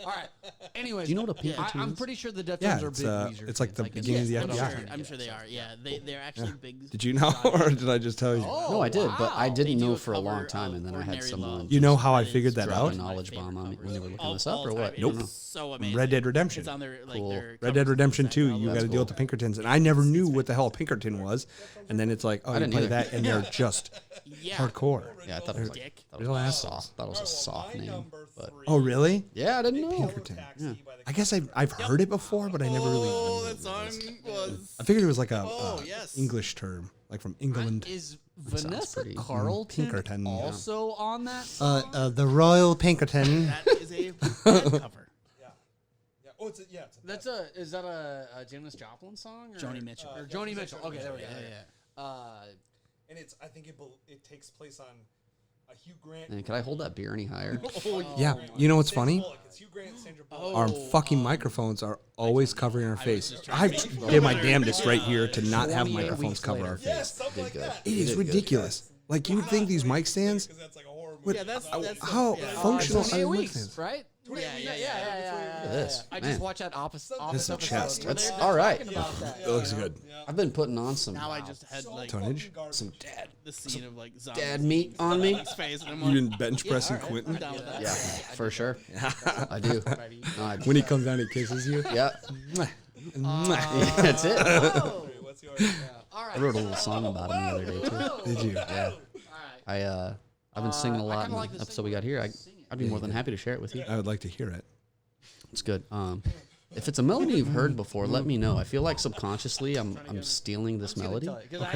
right. Anyways, Do you know what a Pinkerton I'm is? pretty sure the Deftones Yeah, are it's, big Weezer it's like fans. the I can beginning of the guess. album. Yeah. I'm sure they are. Yeah, they're actually big. Did you know, or did I just tell you? Oh, No, I did, but I wow. didn't They do know a for a long cover time, of and then I had Ordinary someone Love. You know how I That is figured that drop out? a knowledge bomb on me when they were looking this up, or All what? time. Nope. It's so amazing. Red Dead Redemption. It's on their like Cool. their Red Dead Redemption 2, you got That's to deal with the Pinkertons, and I never knew what the hell a Pinkerton was, and then it's like, oh, you didn't play either. that, and they're just Yeah. hardcore. Yeah, I thought it was like Dick. that was Real a assholes. soft. That was a soft name, but Oh, really? yeah, I didn't know. Pinkerton. I guess I've heard it before, but I never really. Oh, that song was. I figured it was like a yes. English term, like from England. Is sounds Vanessa pretty- Carlton Pinkerton, yeah. also on that song? The Royal Pinkerton. That is a bad cover. Yeah. Oh, it's a, yeah. It's a, That's is that a Janis Joplin song? Or? Joni Mitchell. Or Joni Mitchell. Okay, there we go. Yeah. and it's. I think it takes place on a Hugh Grant. Man, could I hold that beer any higher? Yeah, you know what's funny? Bullock. It's Hugh Grant and Sandra Bullock. Our fucking microphones are always covering our face. I did my damnedest right here to not have 28 microphones weeks cover later. our face. Yes, something Did like good. that. It is ridiculous. Like you would think these mic stands, Because that's like a horror movie. would, Yeah, that's how yeah. functional are 28 the mic weeks, stands? right? Yeah. this, I just man. watched that opposite This is a episode chest. where That's they're all right. talking about that. It looks good. I've been putting on some Now I just had like Tonnage. some dad the scene of like zombies dad meat on me. his face, and I'm You like, didn't bench press and I'm Quentin down with that. Yeah, for sure. I do. No, I, when he comes down and kisses you. yeah, that's it. What's yours? All right. I wrote a little song about him the other day too. Did you? Yeah, I've been singing a lot in the like the episode we got here. I'd be more than happy to share it with you. I would like to hear it. It's good. If it's a melody you've heard before, let me know. I feel like subconsciously I'm stealing this melody. Okay. But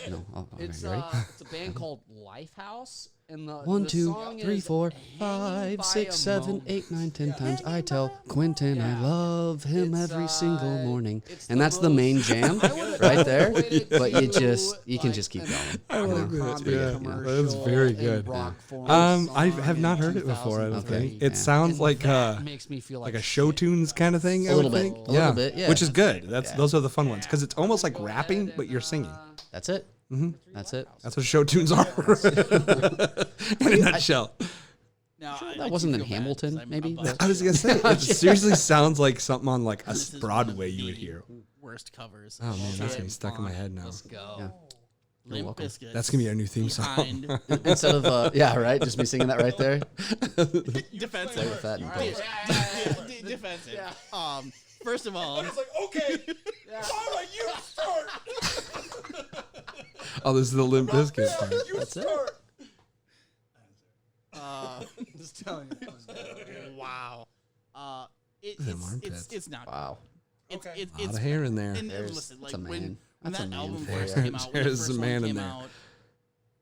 you know, all right, It's you ready? it's a band called Lifehouse, and the 1, the 2, song 3, is 4, Hanging 5, by 6, a 7, Moment. 8, 9, 10 times. I tell Quentin I love him It's, every single morning, it's and the that's the main most- jam I would've right there. equated But you to, just you can like, just keep an going. I like you know? that. It's pretty Yeah. good, you know. That's very commercial good. and rock form I song have not in heard it before. I don't 2003. think it Yeah. sounds And like that makes me feel like like a show tunes kind of thing. I A little would bit. think. A little bit, yeah. Which is good. That's Yeah. those are the fun ones because it's almost like rapping, but you're singing. That's it. That's it. That's what show tunes are in a nutshell. Now, That wasn't in Hamilton, maybe? I was gonna say it seriously sounds like something on like a Broadway you would hear. Worst covers. Oh man, that's gonna be stuck in my head now. Let's go. Yeah. Limp welcome. Bizkit. That's gonna be our new theme song. Behind Instead of yeah, right. Just me singing that right there. defensive. Play with that and post. Defensive. First of all, It's like, okay, all right, you start. Oh, this is the Limp Bizkit part. You That's it. start. Just telling you. wow. Them armpits. It's not. Wow. It's Okay. A lot of hair in there. And There's- listen, that's like a when man. when That's a that man album for first you. came out, when the There's a first one man in came there. out,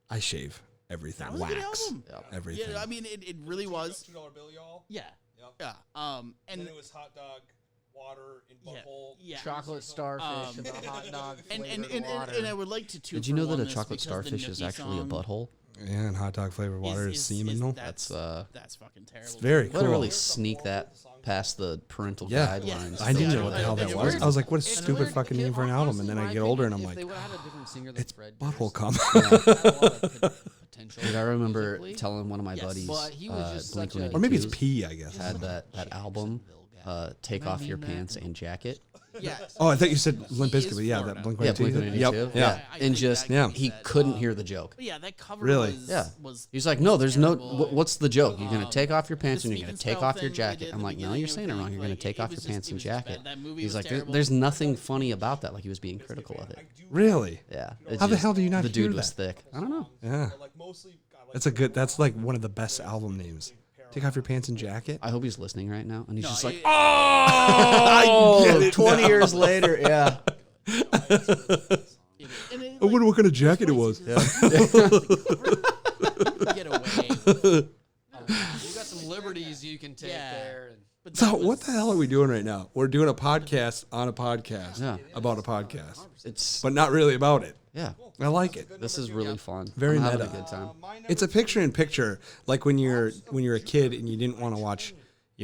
I shave everything. that was a good Wax. album. Everything. Yeah, I mean, it really was. $2 bill, y'all. Yeah. Yep. Yeah. And And then it was hot dog, water in yeah, butthole. yeah. Chocolate starfish and a hot dog And flavored water. and I would like to too. Did you know that a chocolate starfish is actually a butthole? Yeah, and hot dog flavored water is semen. That's That's fucking terrible. It's very way to cool. really sneak that past the parental Yeah. guidelines. I didn't know Yeah, what the hell that it's was. weird. I was like, what a It's stupid weird, fucking because name for an album. And then honestly, I in get my older and I'm opinion, like, if they would have had a different singer than it's Fred butthole Durst, cum. had a lot of potential Dude, I remember musically. telling one of my Yes. buddies, But he was just such a- Or maybe it's Blink-182's P, I guess. had that album, Take Off Your Pants and Jacket. Yes. Oh, I thought you said Limp He Bizkit, is but yeah, Florida. that Blink Yeah, 182. Blink-182. Yep. Yeah. I And think just that Yeah. gets he that, couldn't hear the joke. But yeah, that cover Really? was, Yeah. was He's like, no, there's no. terrible. What's the joke? You're gonna take off your pants The and you're gonna speak and take spell off your thing they jacket. did in I'm the like, no, beginning you're of saying it wrong. things, You're gonna like, take it off was your just- pants it and was just jacket. bad. That movie He's was like, terrible. there's nothing funny about that. Like he was being critical of it. Really? Yeah. How the hell do you not The hear dude was that? thick. I don't know. Yeah. Like mostly, I like That's a good, that's like one of the best album names. Take off your pants and jacket. I hope he's listening right now, and he's just like, it- oh, 20 years later, yeah. and it, I wonder what kind of jacket it was. get away. You got some liberties you can take Yeah. there. And But So that what was- the hell are we doing right now? We're doing a podcast on a podcast Yeah. about a podcast, It's but not really about it. yeah. I like it. This is really fun. Very I'm having meta. a good time. It's a picture in picture, like when you're a kid and you didn't want to watch,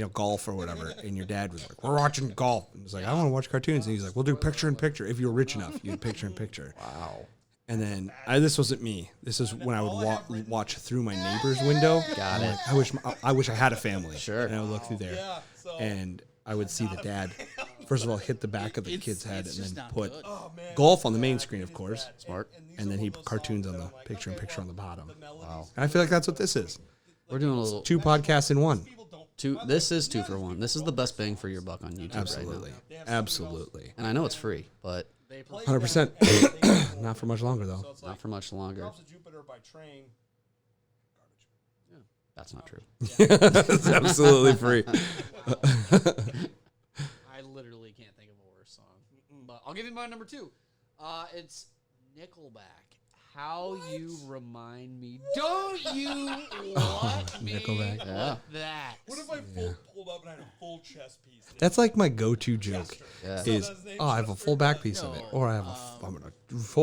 golf or whatever, and your dad was like, we're watching golf. And it was like, I want to watch cartoons. And he's like, we'll do picture in picture. If you're rich enough, you do picture in picture. Wow. And then this wasn't me. This is when I would watch through my neighbor's window. Got it. I wish I had a family. Sure. And I would look through there, and I would see the dad, first of all, hit the back of the kid's head, and then put golf on the main screen, of course. Smart. And then he put cartoons on the picture in picture on the bottom. Wow. And I feel like that's what this is. We're doing a little 2 podcasts in 1. This is 2 for 1. This is the best bang for your buck on YouTube Absolutely. right now. Absolutely. And I know it's free, but 100%. Not for much longer, though. not for much longer. Drops to Jupiter by train. That's not true. It's absolutely free. I literally can't think of a worse song. But I'll give you my number 2. It's Nickelback. How you remind me. Don't you want me Nickelback. Yeah. with that? What if I pulled up and I had a full chest piece? That's like my go-to joke. Yeah. Is I have a full back piece of it, or I have a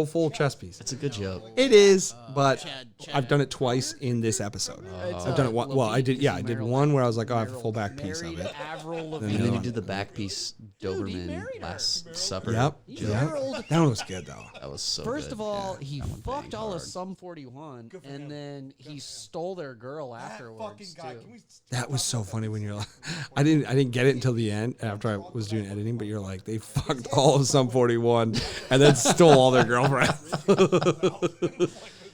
full chest piece. It's a good joke. It is, but Chad. I've done it twice in this episode. I've done it one. Well, I did. Yeah, I did one where I was like, oh, I have a full back piece of it. Avril And then you did the back piece Doberman Last Supper. Yep. He's Yep. old. That one was good though. That was so First good. of all, Yeah, he that one fucked banged all of hard. Sum 41, and then he stole their girl afterwards too. That was so funny when you're like, I didn't get it until the end after I was doing editing, but you're like, they fucked all of Sum 41 and then stole all their girlfriends.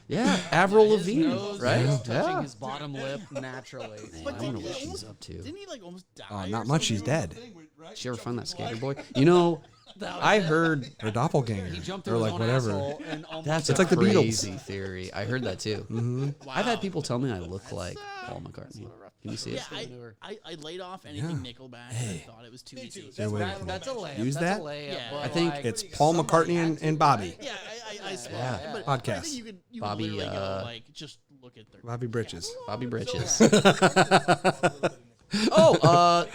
Yeah, Avril Lavigne, Nose right? was touching Yeah. his bottom lip naturally. Man, I wonder what she's up to. Didn't he like almost die? Not or much. She's something? dead. Did you ever find that skater boy? You know, I heard Her doppelganger, He jumped or through like his own whatever. asshole and almost that's It's a like the Beatles. crazy theory. I heard that too. I've had people tell me I look like Paul McCartney. Can you see Yeah, it? I laid off anything Nickelback. I thought it was too easy. Stay away from That's a layup. Use That's that? a layup. Yeah. But I think like, It's Paul McCartney and Bobby. Yeah, I swear. Yeah. But Podcast. I think you could Bobby, literally go like just look at their. Bobby Britches. Bobby Britches. Oh,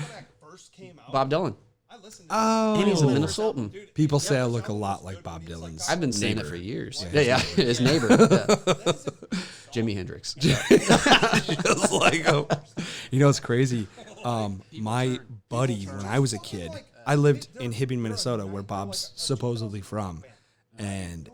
Bob Dylan. Oh, And he's a Minnesotan. people say I look a lot like Bob Dylan's. I've been saying it neighbor. for years. Yeah, his neighbor. Yeah. Jimi Hendrix. Just like him. You know, it's crazy. My buddy, when I was a kid, I lived in Hibbing, Minnesota, where Bob's supposedly from, and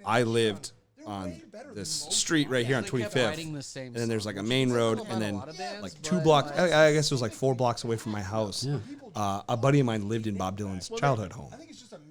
I lived on this street right here on 25th, and then there's like a main road, and then like 2 blocks. I guess it was like 4 blocks away from my house. A buddy of mine lived in Bob Dylan's childhood home,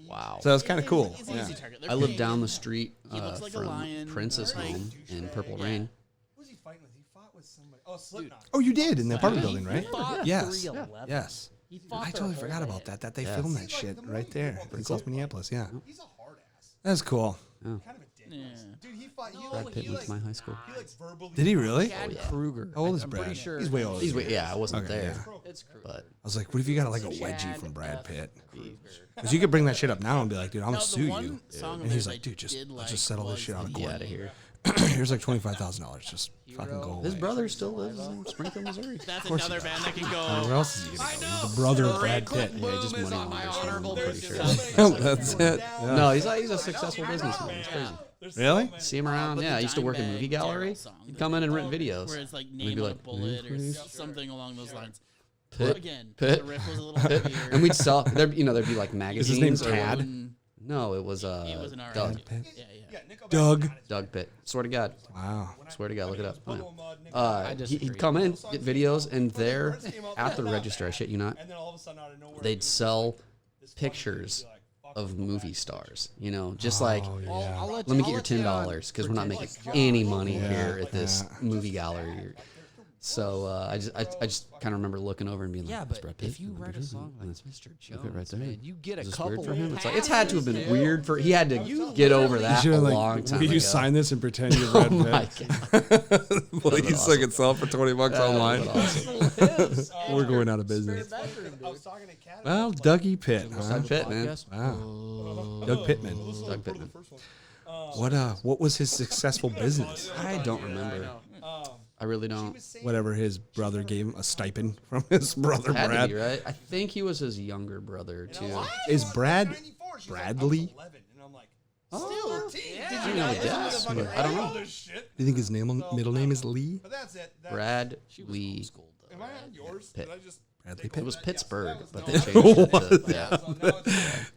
Wow. so it was kind of cool. It's an Yeah. easy target. I live down the street looks like a from lion, Prince's right? home in Purple Rain. Who's he fighting with? He fought with somebody. Oh, Slipknot. Oh, you did in the apartment building, right? fought Yes. 311. Yes. He fought I their totally whole forgot way. about that. That they Yeah. filmed that shit right there in South Minneapolis. Yeah, He's a hard ass. that's cool. Kind of a dick. Yeah. Dude, he fought. Brad Pitt went to my high school. He like verbally. Did he really? Chad Kruger. How old is I'm Brad? pretty sure He's way older. He's yeah, I wasn't Okay, there, yeah. It's Kruger. but I was like, what if you got like a wedgie Chad from Brad F. Pitt? Kruger. Because you could bring that shit up now and be like, dude, I'm Now, gonna the sue one you. song of And he's theirs like, I dude, just did let's like just settle this was shit out of the, get court. out of here. Here's like $25,000. Just fucking go away. His brother still lives in Springfield, Missouri. That's another band that can Where go. else is he gonna go? He's the brother of Brad Pitt. Yeah, just money launders for him, I'm pretty sure. That's it. Yeah. No, he's a successful businessman. It's crazy. Really? See him around. Yeah, I used to work in movie gallery. He'd come in and rent videos. Where it's like we'd name be on like, a bullet or please? something along those lines. Pitt, Again, Pitt, the riff was a little bit weird. and we'd sell. There'd be like Is magazines. his name or- Tad? No, it was It was an R. Doug. Yeah, yeah. Doug. Doug Pitt. Swear to God. Wow. Swear to God. Look it up. Oh, yeah. I disagree. He'd come in, get videos, and there at the register, I shit you not, And then all of a sudden out of nowhere, they'd sell pictures of movie stars. You know, just like, Yeah. let me get your $10 because we're not making any money here at this movie gallery. So I just kind of remember looking over and being like, Yeah, "That's but Brad Pitt." if you write a song like That's Mr. look Jones, at right there. man, you get a Is this couple weird for him? It's like passes, it's had to have been dude. weird for he had to get over that a Should've, long time will ago. you sign this and pretend you're Brad Oh my Pitt? God. Please, so I can sell it for $20 online. Awesome. We're going out of business. I was talking to Kat. Well, Dougie Pitt. Huh? Doug Pitt, man. Wow. Doug Pittman. Doug Pittman. What was his successful business? I don't remember. I really don't. Whatever his brother gave him, a stipend from his brother Had to Brad. be, right? I think he was his younger brother too. Is Brad Bradley? Oh, I mean, I would guess, but I don't know. Do you think his middle name is Lee? But that's it. Brad Lee Am I on yours? Pitt. Did I just Bradley It Pitt. was Pittsburgh, but they changed it to, yeah.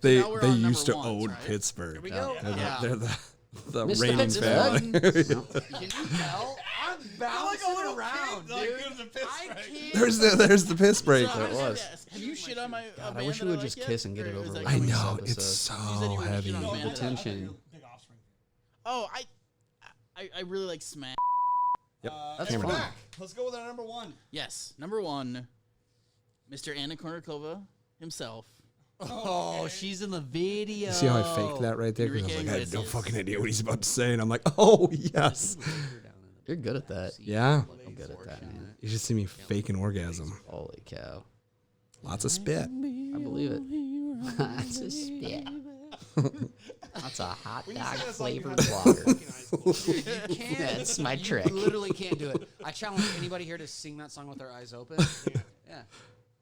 They now we're on number used to ones, own right? Pittsburgh. we go. They're, Yeah. they're the Mr. reigning Pittsburgh. family. Can you tell? I'm bouncing around, dude. I can't. There's the Pittsburgh. So, There it was. Have you shit on my? God, I wish we would just kiss and get it over with. I this know episode. it's so said you were heavy. shit on The Amanda. tension. Oh, I really like Smash. That's And we're fun. back. Let's go with our number one. Yes, number one, Mr. Anna Kournikova himself. Oh, she's in the video. You see how I faked that right there? Because I was Enrique like, I had no Iglesias. fucking idea what he's about to say, and I'm like, oh yes, You're good at that. yeah. I'm good at that, man. You should see me fake an orgasm. Holy cow. Lots of spit. I believe it. That's a spit. That's a hot dog flavored water. You can't. That's my trick. You literally can't do it. I challenge anybody here to sing that song with their eyes open. Yeah.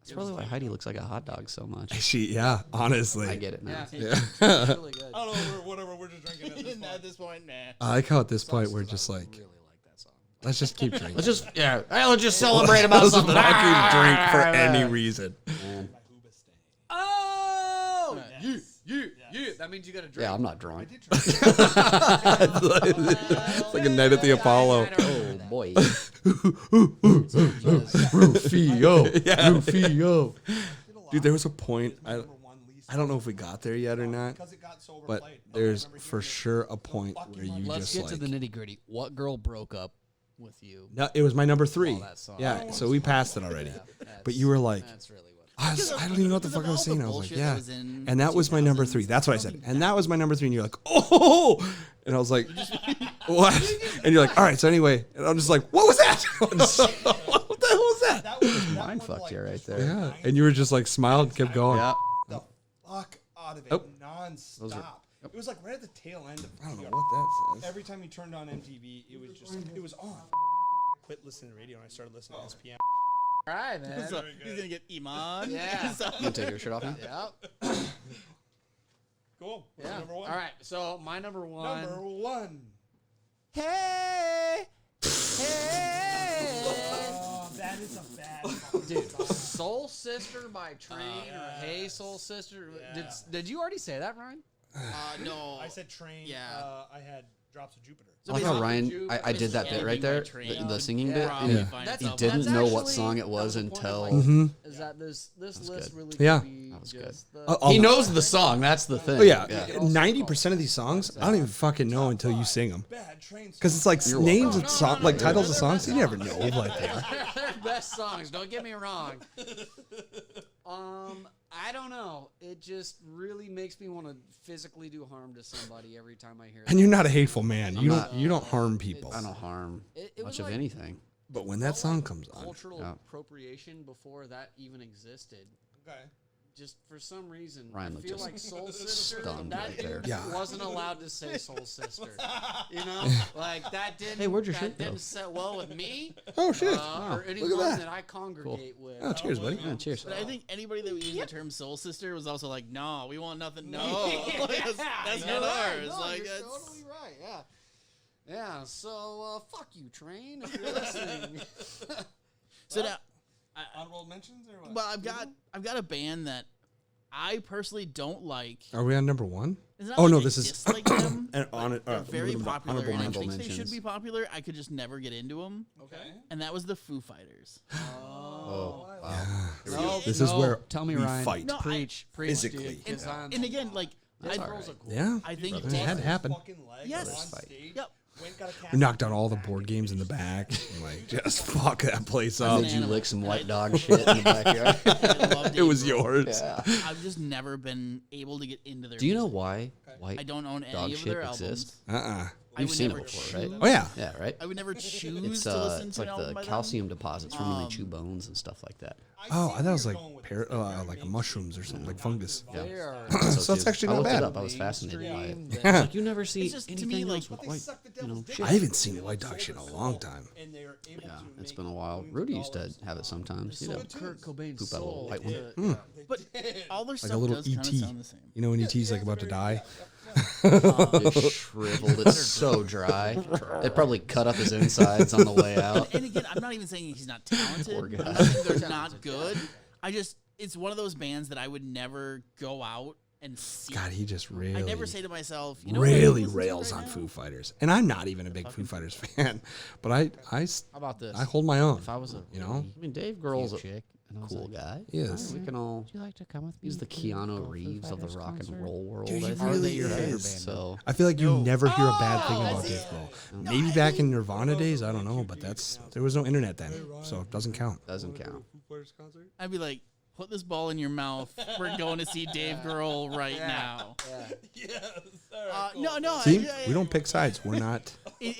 That's probably why Heidi looks like a hot dog so much. Yeah, honestly. I get it now. Yeah. It's really good. I don't know. Whatever. We're just drinking at this point. At this point, nah. I like how at this point we're just like, Really like that song. let's just keep drinking. Let's just, yeah, let's just celebrate about Let's something. fucking drink for any reason. Oh! Yeah. That means you got to drink. Yeah, I'm not drunk. It's like a night at the Apollo. Oh, boy. Rufio. Rufio. Dude, there was a point. I don't know if we got there yet or not, Because it got so but overplayed. there's for sure a point where you Let's just get like. to the nitty gritty. What girl broke up with you? No, it was my number 3. that song. Yeah, so we passed it already. But you were like, That's really what. I don't even know what the fuck I was saying. I was like, yeah. And that was my my number 3. That's what I said. And that was my number 3. And you're like, oh. And I was like, what? And you're like, all right. So anyway, and I'm just like, what was that? What the hell was that? That was Mind fucked you right there. Yeah. And you were just like smiled and kept going. Yeah. the fuck out of it Oh. non-stop. It was like right at the tail end of I don't know TR. what that says. Every time you turned on MTV, it was just it was on. Quit listening to radio and I started listening to SPM. All right, man. So he's gonna get Iman. Yeah. So- You can take your shirt off now? Yep. Cool. What's Yeah. number one? All right. So my number one. Number one. Hey. Hey. Oh, that is a bad Dude, Soul Sister by Train or Hey Soul Sister. Did you already say that, Ryan? No. I said train. Yeah. I had Drops of Jupiter. I like how Ryan, I did that bit right there, the singing bit, and he That's- didn't that's know what actually- song it was that the point until of, like, Mhm. Is that this list good. really? Yeah. could be That was good. just the- I'll- he knows the song. That's the thing. Oh yeah, 90% of these songs I don't even fucking know until you sing them. Bad train. Because it's like names of song, like titles of songs you never know. Like They're best songs. Don't get me wrong. I don't know. It just really makes me want to physically do harm to somebody every time I hear it. and you're not a hateful man. You not. don't harm people. I don't harm It much was of like anything. But when that song comes on, cultural Yeah. appropriation before that even existed. Okay. Just for some reason, Ryan I looked feel just like Soul Sister. stunned That right dude there. Yeah. wasn't allowed to say Soul Sister. You know, like that didn't. Hey, where'd your that shirt go? didn't set well with me oh shit, or anyone look at that. that I congregate with. Oh, cheers, buddy. Yeah, cheers. But I think anybody that used the term soul sister was also like, no, we want nothing. No, that's You're not right. ours. No, Like you're that's totally right. Yeah. Yeah. So fuck you, Train. If you're listening. so now. Honorable mentions or what? Well, I've got a band that I personally don't like. Are we on number 1? It's not Oh, like no, I this is- dislike them. And on it, They're very popular, and I honorable think they mentions. should be popular. I could just never get into them, Okay. and that was the Foo Fighters. Oh, wow. This is where Tell me, we Ryan. fight. No, Preach, Physically. dude, 'cause I'm- And again, like, Those I, girls are cool. Yeah, I think it had to happen. Fucking leg Yes. on Fight. stage. Yep. Went, got a cat. We knocked out all the board games in the back. And like, just fuck that place up. Did you lick some white dog shit in the backyard? I loved It was bro. yours. I've just never been able to get into their. Do you know music. why white I don't own dog any of shit their exists? albums. Uh-uh. I You've would seen it never before, right? choose- Oh yeah. Yeah, right? I would never choose It's to listen it's to an like album the by them. calcium deposits from when they chew bones and stuff like that. Oh, I thought it was like like mushrooms or something, like fungus. Yeah. They are So it's actually I not looked bad. it up. I was fascinated by it. mainstream. It's like you never see It's just, to anything me, like, else with They white. suck the You know, devil's dick. shit. I haven't seen white dog shit in a long time. And they are able Yeah, to it's make been a while. millions Rudy of used to dollars. have it sometimes. He'd have Kurt Cobain's poop out a little soul. white one. Yeah. But all their Like a stuff little does kind of ET. sound the same. You know when ET's like about to die? It's shriveled. It's so dry. They probably cut up his insides on the way out. And again, I'm not even saying he's not talented. Poor guy. I'm not saying they're not good. it's one of those bands that I would never go out and see. God, he just really, I never say to myself, you know, what I really listen to rails right on now? Foo Fighters, and I'm not even a big Foo Fighters fan, but I How about this? hold my own. If I was a you know, I mean, Dave Grohl's a chick, and I was cool like, guy. he is. We can all. would you like to come with me? He's the to Keanu Foo Reeves of the Fighters rock concert? and roll world. Dude, he I think. really your favorite is. band? So I feel like you never hear a bad thing Oh, about Dave Grohl. Maybe back in Nirvana days, I don't know, but there was no internet then, so it doesn't count. doesn't count. I'd be like, put this ball in your mouth. We're going to see Dave Grohl right now. No. See, we don't pick sides. We're not. They're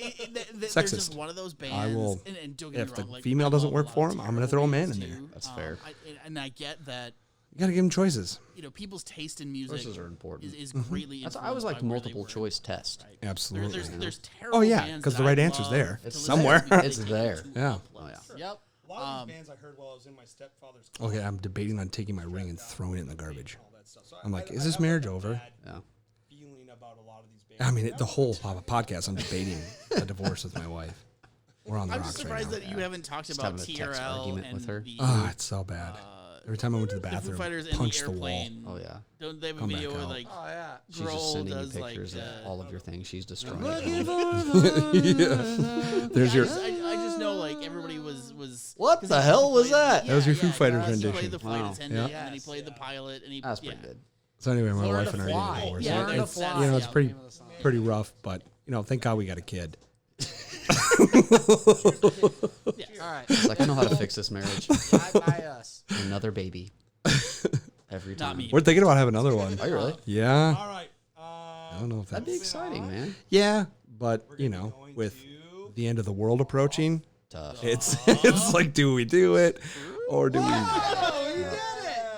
Sexist. just one of those bands. will- and don't get me if the wrong, like, female I doesn't love work a lot for of him, I'm gonna terrible throw a man bands in there. too. That's fair. And I get that. You gotta give him choices. You know, people's taste in music Choices are important. is greatly That's influenced I always by like where they multiple were. choice test. Right. Absolutely. There's terrible Oh, yeah, bands 'cause that the right I answer's love there. to It's listen to somewhere. because It's they there. came to Yeah. a place. Yep. A lot of these bands I heard while I was in my stepfather's car. Okay, I'm debating on taking my ring and throwing it in the garbage. All that stuff. So I'm like, I is this have, marriage a over? bad Yeah. feeling about a lot of these bands. I mean, the whole podcast, I'm debating a divorce with my wife. We're on the I'm just rocks right surprised now. that you haven't talked Just about having a text TRL argument and with her. the, Ah, it's so bad. Every time I went to the the Foo bathroom, Fighters and punched the the wall. airplane. Oh yeah. Don't they have a Come back video where out. like She's just Grohl sending me does like pictures of all of your things she's destroying. Yeah. There's your. I just know like everybody was What 'cause the he hell was played- that? That was your Foo Fighters he rendition. played the flight Wow. attendant Yeah. and then he played the pilot and he That's pretty good. So anyway, my Learn wife to and I are fly. getting divorced. Yeah, And learn to it's fly. you know it's Yeah. pretty rough, but thank God we got a kid. All right. It's like I know how to fix this marriage. By us. Another baby. Every time. Not me. We're thinking about having another one. Are you really? Yeah, All right. I don't know if That'd be that's exciting, man. yeah, but with the end of the world approaching, Tough. it's like, do we do it or do we? Oh, you did it!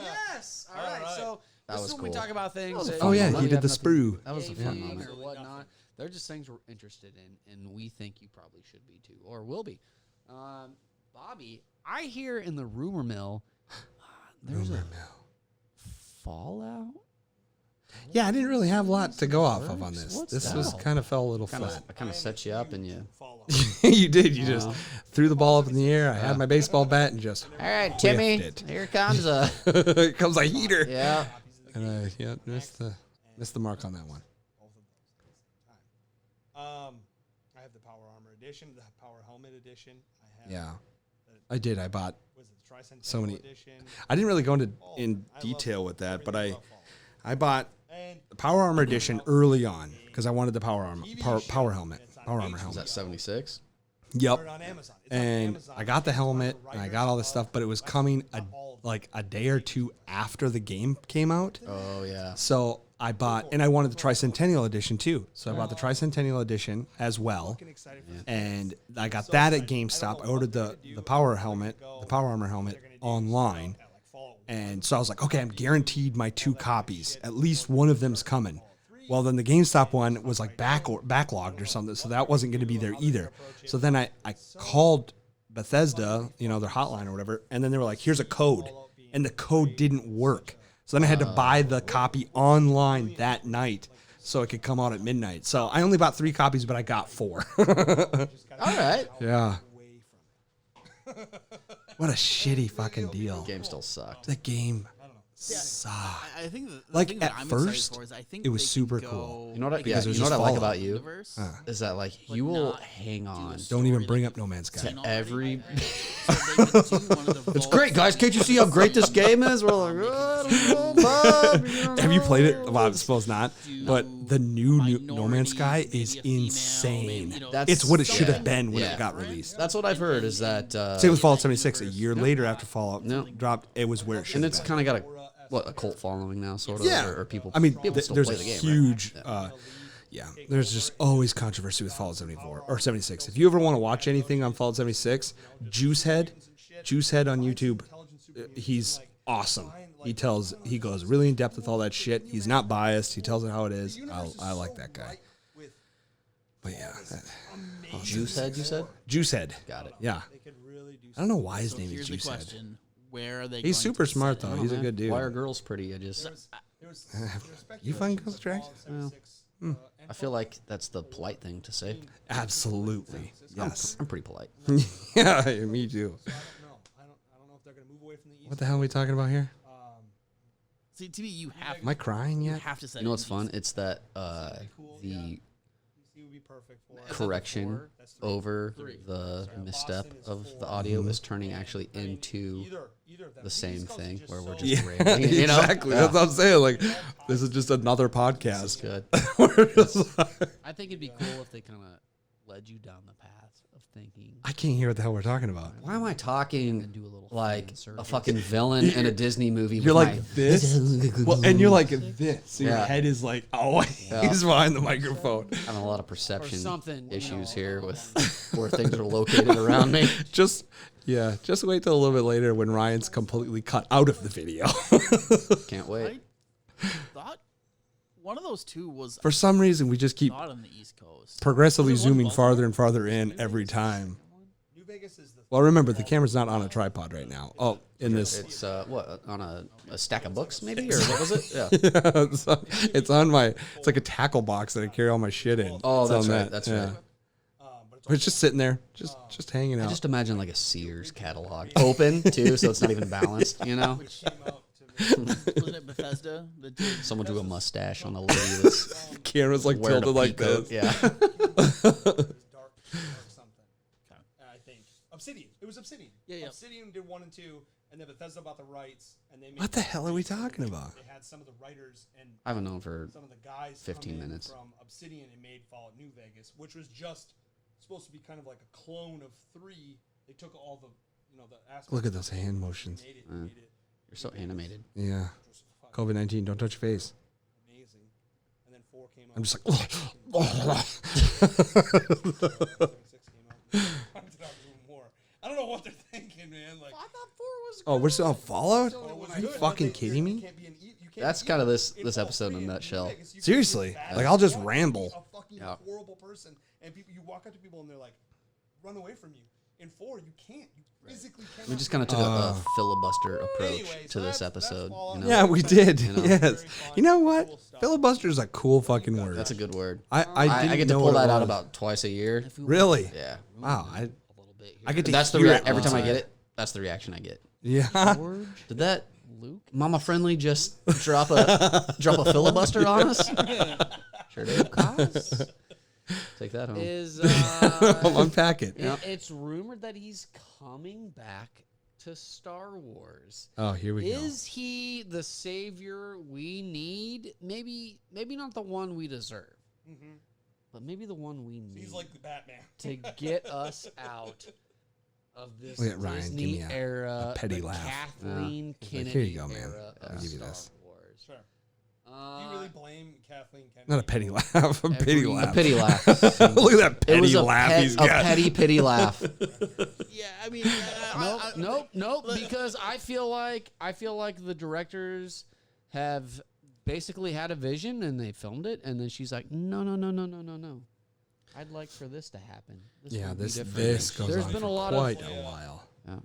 Yes. All right. So That this was is when we cool. talk about things. was a that fun Oh yeah, one. he did the sprue. That was a fun gaming moment. or whatnot. They're just things we're interested in, and we think you probably should be too, or will be. Bobby, I hear in the rumor mill there's a Fallout. Yeah, I didn't really have a lot to go off of on this. What's This that? was kind of fell a little I flat. kind of set you up, and you. You did. You just threw the ball up in the air. I had my baseball bat and just All right, Timmy. whiffed it. Here comes a. Here comes a heater. Yeah. And I missed the mark on that one. I have the Power Armor Edition, the Power Helmet Edition. I have Yeah, I did. I bought. was it the Tricentennial So many- Edition. I didn't really go into Oh, in I love detail Fallout. with that, but Everything I about Fallout. I bought And the Power Armor Edition early on because I wanted the Power Armor TV power, show, power helmet, it's on Power Armor HBO. Is helmet. that 76? Yep. Ordered on Amazon. It's on And Amazon. I got the It's on helmet and I got all this stuff, but it was coming like a day or two after the game came out. Oh yeah. So I bought, and I wanted the Tricentennial Edition too. So I bought the Tricentennial Edition as well, Fucking excited for this. and I got that at GameStop. I ordered the Power helmet, the Power Armor helmet online, At, like, Fallout and so I was like, okay, I'm guaranteed my 2 copies. At least one of them's coming. Well, then the GameStop one was like backlogged or something, so that wasn't going to be there either. So then I called Bethesda, their hotline or whatever, and then they were like, here's a code, and the code didn't work. So then I had to buy the copy online that night so it could come out at midnight. So I only bought 3 copies, but I got 4. All right. Yeah. away from it. What a shitty fucking deal. Game still sucked. The game sucked. I think the Like, thing that at I'm first, excited for is I think it was they can super go, cool. You know what? I, like, yeah. Because it was You know what I just like Fallout. about you universe, is that like but you will not hang do a on. Don't story even that bring you've up No Man's Sky. seen To already. every- So they can do one of the It's vaults great, guys. that Can't you see how great this game is? We're like, "Oh, I don't know, Bob, you know." Have you played it? Well, I suppose not. But the new No Man's Sky minorities, is maybe a female, insane. maybe, That's- It's what it should yeah. have been when Yeah. it got released. That's what I've heard. Is that Same with Fallout 76. A year later after Fallout No. dropped, it was where it should and have it's been. kind of got a cult following now, sort of. Yeah. Or people. I mean, people still there's play a the game, huge, right? yeah, there's just always controversy with Fallout 74 or 76. If you ever want to watch anything on Fallout 76, Juicehead on YouTube, he's awesome. He goes really in depth with all that shit. He's not biased. He tells it how it is. I like that guy. But yeah, Juicehead, you said? Juicehead. Got it. yeah. They could really do I don't know why his So name is here's the Juicehead. question: where are they? He's going super to smart set it? though. He's a good dude. Why are girls pretty? I just. You find girls attractive? I feel like that's the polite thing to say. Absolutely. Yes. I'm pretty polite. Yeah, me too. I don't know if they're going to move away from the What the hell are we talking about here? See, to me, you have Am I crying you yet? have to say. You know what's fun? It's that the correction over the misstep of the audio is turning actually into the same thing where we're just Yeah, rating, you know? exactly. Yeah. That's what I'm saying. Like, this is just another podcast. Good. We're just like- I think it'd be cool if they kind of led you down the path of thinking. I can't hear what the hell we're talking about. Why am I talking do a little like fan service. a fucking villain in a Disney movie? You're with like my- this, well, and you're like this. So your Yeah. head is like always behind the microphone. having a lot of perception something, you issues know, here with where things are located around me. Just wait till a little bit later when Ryan's completely cut out of the video. Can't wait. I thought one of those two was For some reason, we just keep not on the East Coast. progressively Was it one zooming Baltimore? farther and farther in every time. New Vegas is the Well, remember the camera's not on a tripod right now. Oh, in this, It's what on a stack of books maybe, or what was it? Yeah. it's on my. It's like a tackle box that I carry all my shit in. Oh, It's that's on right. that, That's yeah. right. But it's just sitting there, just hanging I out. just imagine like a Sears catalog open too, so it's not even balanced. You know, Wasn't it Bethesda? someone drew a mustache on the lady that's Camera's like wearing a tilted like peacoat. this. Yeah. dark something. I think Obsidian. It was Obsidian. Yeah. Obsidian did 1 and 2, and then Bethesda bought the rights, and they made What the hell are we talking about? They had some of the writers and I haven't known for some of the guys 15 come in minutes. from Obsidian and made Fallout New Vegas, which was just supposed to be kind of like a clone of 3. They took all the the aspects. Look at those hand motions. Made it, made it You're so animated. Yeah. which was fucking COVID-19, don't touch your face. amazing. And then 4 came out. I'm just like, 6 came out. I did not do more. I don't know what they're thinking, man. Like, oh, we're still on Fallout? it was Are you good, but fucking they- kidding me? you can't be an e- you can't That's be kind of evil this in Fallout episode 3 in a and nutshell. New Vegas. You can be Seriously. bad. Like, I'll just You want to be ramble. A fucking Yeah. horrible person, and you walk up to people and they're like, run away from you. In 4, you can't. You physically can't. We just kind of took a filibuster approach Anyway, to so this that's episode. Fallout. You know? Yeah, we did. You know? Yes. You know what? Filibuster is a cool fucking word. That's a good word. I didn't get to know pull what it that out was. about twice a year. Really? Yeah. Wow. a little bit here. I get to That's the hear it every all time I the get it. That's the reaction I get. Yeah. George, Did that Luke. Mama Friendly just drop a filibuster on us? Sure did. Take that home. Is Unpack it. it's rumored that he's coming back to Star Wars. Oh, here we go. Is he the savior we need? Maybe not the one we deserve, but maybe the one we need He's like the Batman. to get us out of this Look at Ryan, give Disney me a era, petty the laugh. Kathleen Like, Kennedy here you go, man. era I'll of give you Star this. Wars. Sure. Do you really blame Kathleen Kennedy? Not a petty laugh. A pity laugh. A pity laugh. Look at that It petty was a, laugh he's a got. petty pity laugh. Yeah, I mean, Nope. Because I feel like the directors have basically had a vision and they filmed it, and then she's like, no. I'd like for this to happen. Yeah, would be this different." goes There's on been for a lot quite of a while. Yeah.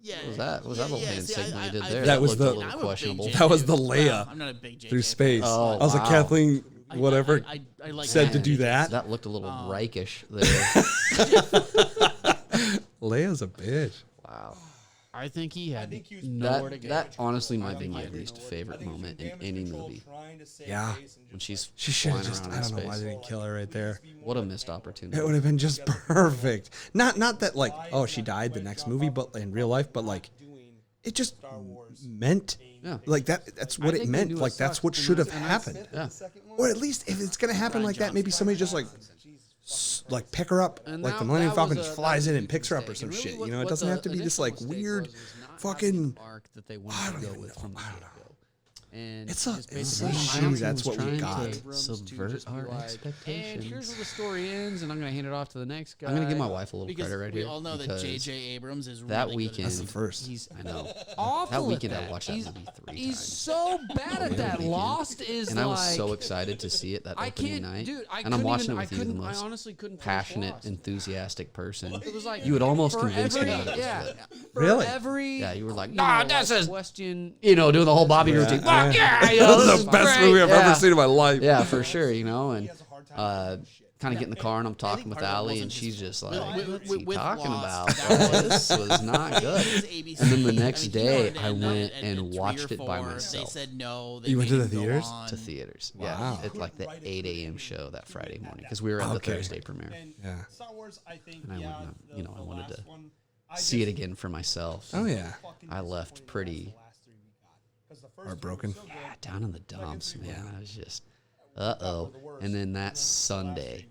yeah. What was that? What was that little hand signal you did there? That was looked the- a little questionable. That was the Leia I'm not a big JJ through space. Oh, I was like, wow. Kathleen, whatever, I like said to that. do that. That looked a little Reichish there. Leia's a bitch. Wow. I think he had think he was nowhere to That, go. that honestly might be my agree. least favorite I think he was moment in damage any control movie. trying to save Yeah. face and When just she's She should have flying just, around I in don't know why space. they didn't kill her right there. What a missed opportunity. It would have been just perfect. Not that like, oh, she died the next movie, but in real life, but like, doing it just Star Wars. meant Yeah. like that. That's what it think they meant. knew it Like that's sucked, what and should have that's- and happened. Yeah. The second one? Or at least if it's gonna happen like that, maybe somebody just like like pick her up, And like that- the Millennium that Falcon was just a- flies that in was and a picks her up or mistake. some And shit. really You know, it what doesn't the have to be this initial like mistake weird was is not having fucking. the arc that they I wanted don't to go even with know. from the I don't get-go. And It's a- just it's basically a Ryan shame that's was what we trying to got. Abrams to Subvert just be our like, And expectations. here's where the story ends, and I'm going to hand it off to the next guy. I'm gonna give my wife a little Because credit right we here. all know that because J.J. Abrams is that really weekend, good That's at the first. He's I know. awful That weekend at I that. watched that He's, movie 3 he's times. so bad at that. weekend. Lost is And like I was so excited to see it that I opening can't, night. dude. I and I'm couldn't watching even, it with I you, the couldn't. I most honestly couldn't. finish passionate, Lost. enthusiastic person. It was like You would almost for convince me every, that it was yeah, good. for Really? Every Yeah, you were like, you nah, know, this like, is, question. you know, doing the whole Bobby Yeah, routine. yeah. Fuck yeah, you know, That's this the is best great. movie I've Yeah. ever seen in my life. Yeah, for sure, you know, and kind of get in the car and I'm talking with part of it Allie, wasn't and just- she's just like, with- "What you with talking Lost, about? that was- This was not good." It was ABC. And then the I next mean, day, he I ordered went at and 3 watched or it by 4. myself. They said no. They You went made to the him go theaters? on. To theaters. Wow. Yeah, at like the 8 a.m. show that Friday morning because we were at the Okay. Thursday premiere. And Yeah. Star Wars, I think, And I yeah, went, the, you know, I the wanted last to one, I See it just again for myself. Oh yeah. fucking I left disappointed pretty- about the last 3 we got. 'Cause the first Heartbroken. two were so good. Yeah, down in the dumps, three man. were- I was just, uh-oh. And then that Sunday,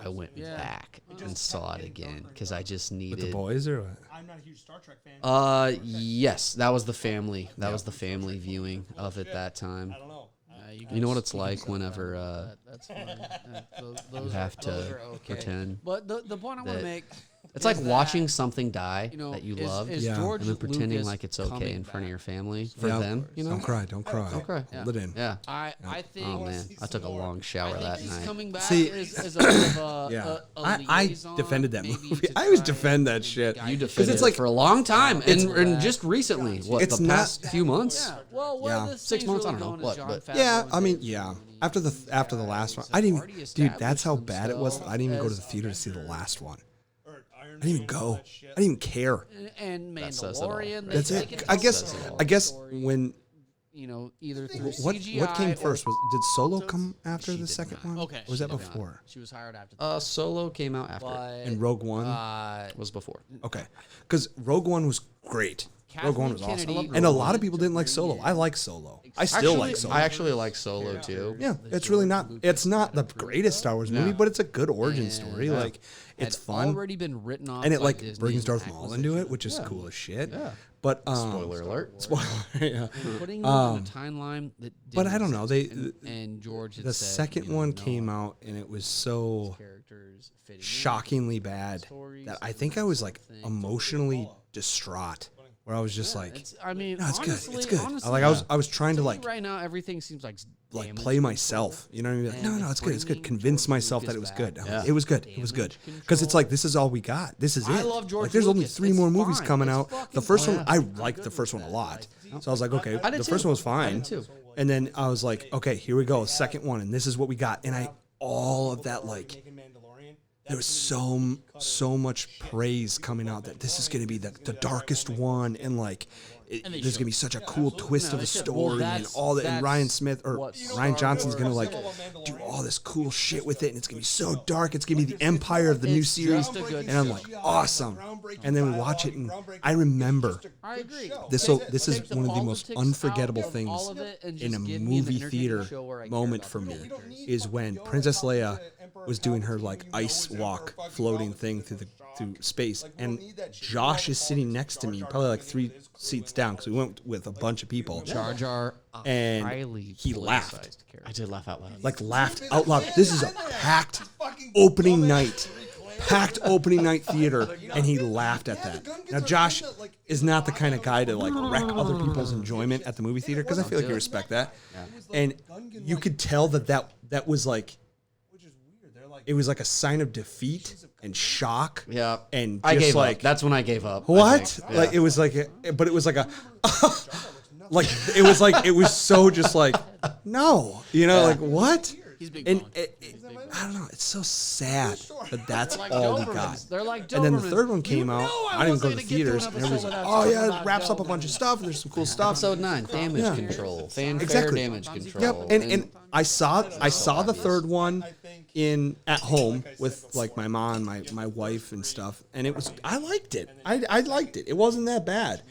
I went Yeah. back and saw it again because I just With the needed. boys or what? I'm not a huge Star Trek fan. Yes, that was the family. That was the family viewing of it that time. I don't know. You know what it's like whenever That's fine. Those you have those to are okay. pretend. But the point I want that- to make, It's like is watching that, something die you know, that you is- love, is Yeah. George and then pretending Lucas like it's okay coming in front of your back? family for Yeah. them. You know? Don't cry. Don't cry. Don't cry. Hold it in. Yeah. I think. Oh man, I took a long shower I that think he's night. coming back See- as a bit of a, Yeah. a I liaison, defended that maybe movie. to I always try defend that and shit. guide You the defended it's it like- for a long time, It's- and just recently, what It's the not- past few months? Yeah. Well, where Yeah. this 6 thing's months, I really don't know, going is what, Jon but- Favreau Yeah, and I mean, Dave yeah. Filoni. After the last one, I didn't even, Already dude. That's how established bad it was. I didn't even go to the themselves theater to see the last one. Or Iron I didn't even Man, go. all that shit. I didn't even care. And That says it all, Mandalorian. right? they- That's they it. can I tell guess. the I guess story, when you know, either through what CGI came or- first was did Solo come after She the did second not. one? Okay, Or was she that did not. before? She was hired after. The Solo came out after. but, And Rogue One. Was before. Okay, because Rogue One was great. Rogue One was Kathleen awesome, Kennedy and a Rogue lot One of people didn't like Solo. I like Solo. I still like Solo. I actually like Solo too. Yeah, it's really not. It's not the greatest Star Wars movie, but it's a good origin story. Like, it's had fun, Already been written off, and it by like Disney brings as Darth an Maul into it, acquisition. which is cool as shit. Yeah. But Spoiler alert. spoiler. Yeah. Putting them in a timeline that. But didn't I don't know. exist. They and George had the said, second you know, one no, came out, and it was so characters fitting in, shockingly bad stories, that I think I was like things. emotionally distraught. Where I was just like, It's, I mean, no, it's honestly, good. It's good. Honestly, I was trying to like right now, everything seems like damage play myself. You know what I mean? Like, And no, it's it's good. It's good. bringing Convince George myself Lucas that it was back. good. I'm like, Yeah. it was good. It was good. Damage Because it's like control. this is all we got. This is it. I love George Like there's only Lucas. 3 It's more movies fine. coming It's out. The fucking first one fine. I I'm liked good the first with one a that. lot. So I was like, okay, I did the too. first one was I fine. did too. And then I was like, okay, here we go, second one, and this is what we got. And I all of that like Making Mandalorian. there was so much praise coming out that this is going to be the darkest one, and like And they there's going to be such a cool twist of the story, and that's- all that. And Ryan that's Smith or what Ryan Star Johnson's going to Wars- like do all this cool shit with it, and it's going to be so dark. It's going to be the empire of the new It's series, just a good and I'm like, awesome. And then we watch it, and I remember I agree. this is Take the one of the most politics unforgettable out of things all of it and in a just give me an movie entertaining theater show where I care moment about for the me characters. is when Princess Leia was doing her like ice walk floating thing through space, and Josh is sitting next to me, probably like 3 seats down because we went with a bunch of people. Jar Jar, And highly he laughed. politicized character. I did laugh out loud. Like laughed out loud. This is a packed opening night. Packed opening night theater, and he laughed at that. Now Josh is not the kind of guy to like wreck other people's enjoyment at the movie theater, because I feel like you respect that. And you could tell that was like, it was like a sign of defeat and shock. Yeah, and I just gave like up. That's when I gave up. I what? think. Like it was like, but it was like a, like it was so just like no, like what? He's big. And bone. I don't know. It's so sad that that's Like all we Dobermans. got. They're like And then the Dobermans. third one came You out. know I didn't go to wasn't the gonna get theaters, an and everybody's episode like, without "Oh talking yeah, it about wraps up a Dobermans." bunch of stuff, and there's some cool stuff." Episode 9, damage Yeah. control, fanfare Exactly. damage control. Yep. And I saw the third one at home with like my mom, my wife, and stuff, and I liked it. I liked it. It wasn't that bad,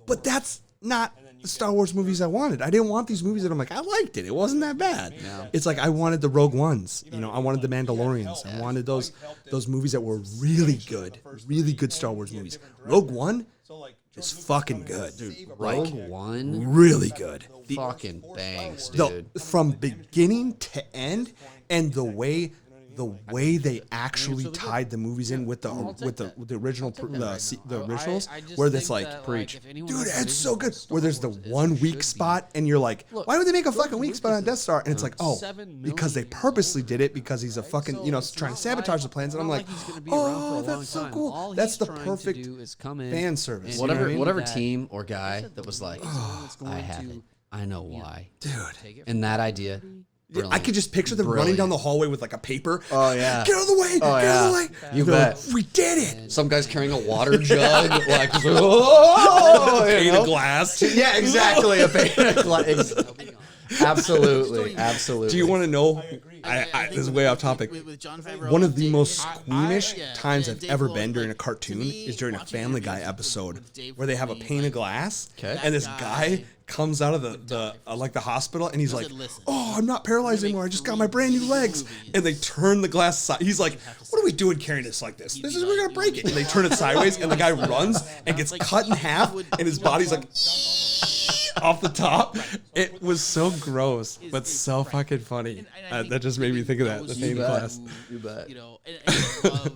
but that's not the Star Wars movies I wanted. I didn't want these movies that I'm like, I liked it. It wasn't that bad. It's like I wanted the Rogue Ones. I wanted the Mandalorians. I wanted those movies that were really good Star Wars movies. Rogue One is fucking good, dude. Rogue Like One, really good. fucking bangs, The, dude. from beginning to end, and the way they actually tied the movies in with the original the originals, I just where this think like that, preach. if anyone dude, has it's so good. Star Where there's the Wars is one or weak should be, spot, and you're like, Look, why would they make a George fucking weak spot on Lucas Death is Star? And it's like, oh, 7 because they million years purposely old, did it because he's a right? fucking, So trying to not sabotage like- the plans. And it's I'm not like, he's gonna be around for a oh, long that's so time. cool. All That's he's the trying perfect to do is come in fan service. and you know what I Whatever mean? whatever that- team or guy that was like, It's I going have to it. I know why. take it And that idea I could just picture them running down the hallway with like a paper. Oh yeah. Get out of the way! Oh, get out of the yeah. way! You They're bet. like, we did it! Some guy's carrying a water jug, like, oh, you Pane know? of glass. Yeah, exactly. A pane of glass. Absolutely, absolutely. Do you want to know? I This is way off topic. With Jon Favreau, One of the Dave- most squeamish yeah, times and I've Dave ever Filoni, been during a like, cartoon to me, is during a watching Family Guy interviews episode with Dave where they have a Filoni, pane of like, glass, Okay. and this that guy guy comes out of the like the hospital, and he's like, said, "Listen, "Oh, I'm not paralyzed we're gonna anymore. I make just got 3 my brand new legs." movies. And they turn the glass side. He's like, "What are we doing carrying this like this? This is we're gonna break it." And they turn it sideways, and the guy runs and gets cut in half, and his body's like off the top. It was so gross, but so fucking funny. And I think That just made me think of that. The those pane of bet. glass. You bet. You know, and I love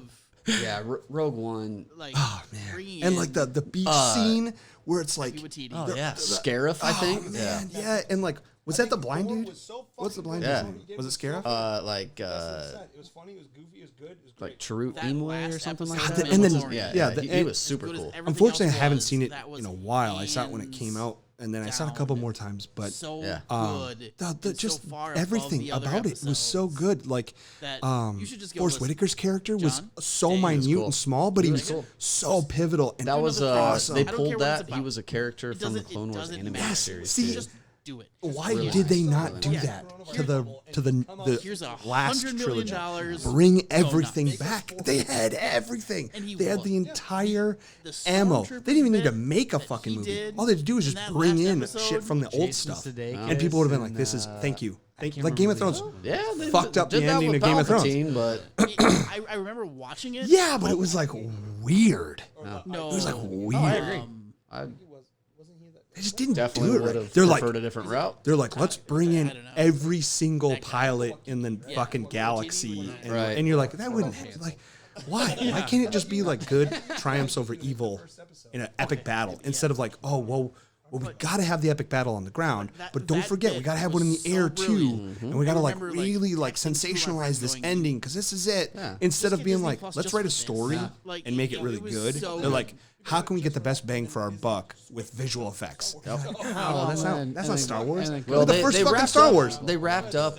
Yeah, Rogue One. like Oh man, bringing and in like the beach scene where it's like, Waititi. Oh yeah, Scarif, I think. oh man, yeah, and like, was that the blind dude? What's the blind Yeah. dude's name? Was it Scarif? Like It was funny. It was goofy. It was good. It was like great. Chirrut That Imwe or last something like episode that. and then- yeah, yeah, he and- was super cool. Unfortunately, I haven't seen it that was in a while. I saw it when it came hands out, and then I saw it a couple more times. But so Yeah. good. the and just so far above everything the other about it was so episodes good. Like, that you should just go Forrest listen. Whitaker's character was John? so Dave. minute cool. and small, but he was cool. so pivotal. And That was awesome. they I don't care pulled what that. it's He about. was a character It from the doesn't- Clone it Wars doesn't animated matter. series. See, too. Just do it. Why really did they nice. not do Yeah. that to the Here's a last $100 trilogy? million. Bring Go everything nuts. back. They had everything. And he They had won. the entire The ammo. Stormtrooper They didn't even need to bit make a that fucking he movie. did All they had to do was in just that bring last in episode, shit from the old Jason stuff. Sudeikis And people would have been like, and, "This is thank you." can't Like Game of remember Thrones. Yeah, they Fucked up did the that ending with of Game of Thrones. Palpatine, but I remember watching it. Yeah, but it was like weird. No, It was like weird. I agree. I They just didn't definitely do it would right. have They're like, preferred a different route. they're like, let's bring in I don't know. every single pilot in the fucking galaxy, and, Right. and you're like, that wouldn't like, why? Why can't it just be like good triumphs over evil in an epic battle instead of like, oh, well, we got to have the epic battle on the ground, but don't that forget we bit got to have one in the was air so too, brilliant. and we got to I like remember, like, really like texting two of my sensationalize this friends going, ending because this is it. Yeah. Instead of get being Disney like, Plus let's just write a for this. story Yeah. Like, and make it it really was good. so They're good. like, how can we get the best bang for our buck with visual effects? Oh, that's not Star Wars. Well, Look at the first fucking wrapped Star up- Wars. They wrapped up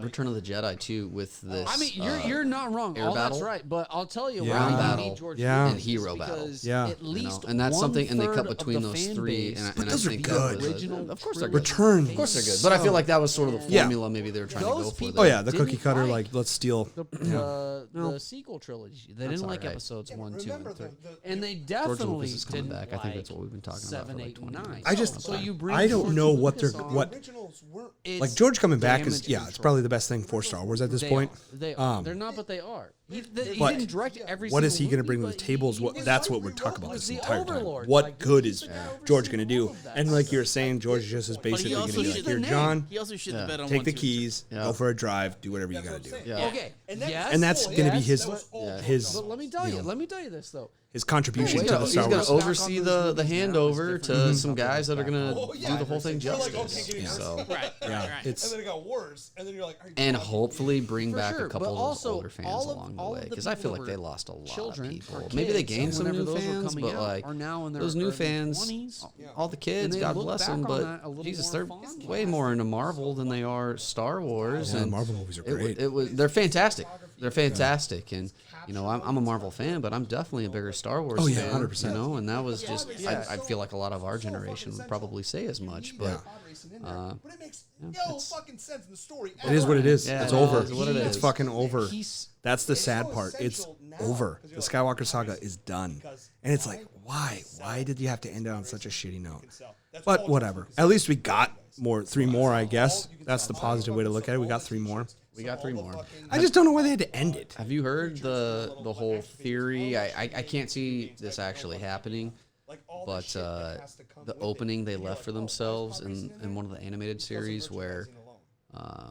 Return of the Jedi too with this. I mean, you're not wrong. air All that's battle? right, but I'll tell you Yeah. why you Battle. need George Yeah. Lucas And hero is battle. because Yeah. at least and that's something, and they cut 1/3 of between the those fan three. base, And, and those I are think good. that was original of course they're good. Return. Of course they're good, but I feel like that was sort of the Yeah. formula maybe they were trying to Those go for. people- Oh there. yeah, the Didn't cookie cutter. like Like, let's steal. the sequel trilogy. They didn't like alright. episodes 1, 2, remember and 3, the- and they George definitely Lucas is coming didn't back. like I think that's what we've been talking about for 7, like 8, 20 9. years. I just, So you bring I don't George know what Lucas they're on, what Originals weren't. it's like George coming back is damage yeah, it's control. probably the best thing for Star Wars at this They point. Are. They are. Um, They're not, but they are. He But didn't direct every. What is he single going to bring to movie, the but table? Is he what was that's like- what we're talking about this the entire time. Overlord. What Like, good he is was George going to overseeing do? all of that And like stuff. you're saying, George just is But he basically going also to be shit like, the here, name. John, He also shit Yeah. the bed on take 1, the 2, keys, Yeah. go for a drive, do whatever you got to do. Yeah. Okay. And that- Yes. And that's going to be his Yeah. his But let me tell you. Let me tell you this though. his contribution He's to the gonna Star Wars. oversee the handover to some guys that are gonna Oh, yeah. do the whole thing You're like, justice. okay, give me So this. Right, Yeah, right. it's And then it got worse. And then you're like, are you and fucking hopefully bring For back sure, a couple but of also, those older fans all of- along the all way of the because I feel people like who they were lost a lot children of or people. Maybe they kids, gained some whenever new those were fans, coming but out, like are now in their those new early fans, 20s. all the kids, And they God look bless back them, on but that a little Jesus, more they're fondly. way more into Marvel than they are Star Wars. Yeah, and Marvel movies are great. It was they're fantastic. They're fantastic, and you know I'm a Marvel fan, but I'm definitely a bigger Star Wars Oh, yeah, fan. 100%. You know, and that was just I feel like a lot of our generation would probably say as much, but. but it makes no fucking sense in the story. It is what it is. Yeah, It's it over. is what it It's is. fucking over. He's That's the sad part. It's essential now, over. 'cause The you're like, Skywalker saga is done. And it's like, why? Why did you have to end it on such a shitty note? That's But all whatever. At least we got three more, I guess. That's the positive way to look at it. We got 3 more. We got 3 more. I just don't know why they had to end it. Have you heard the whole theory? I can't see this actually happening, like all the but shit that has to come the with opening it. they You left know, for like, themselves pod racing in one of the animated series where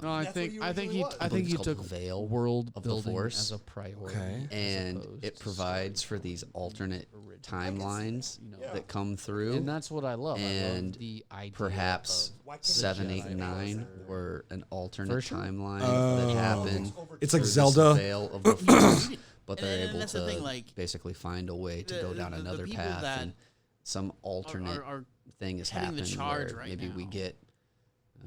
no. I That's think what he I think originally he was. I think it's he called took Veil world of the building Force. as a priority. Okay. and opposed it to provides for these alternate timelines that come through. And that's what I love. I love And the idea perhaps Why couldn't 7, the 8, and Jedi 9 were an alternate For sure. timeline Oh. that happened. It's like through this Zelda. Veil of the Force, but And- they're and able that's the to thing, like, basically find a way to the- go down the another people path, that and some alternate are thing is heading the happening charge where right maybe we now. get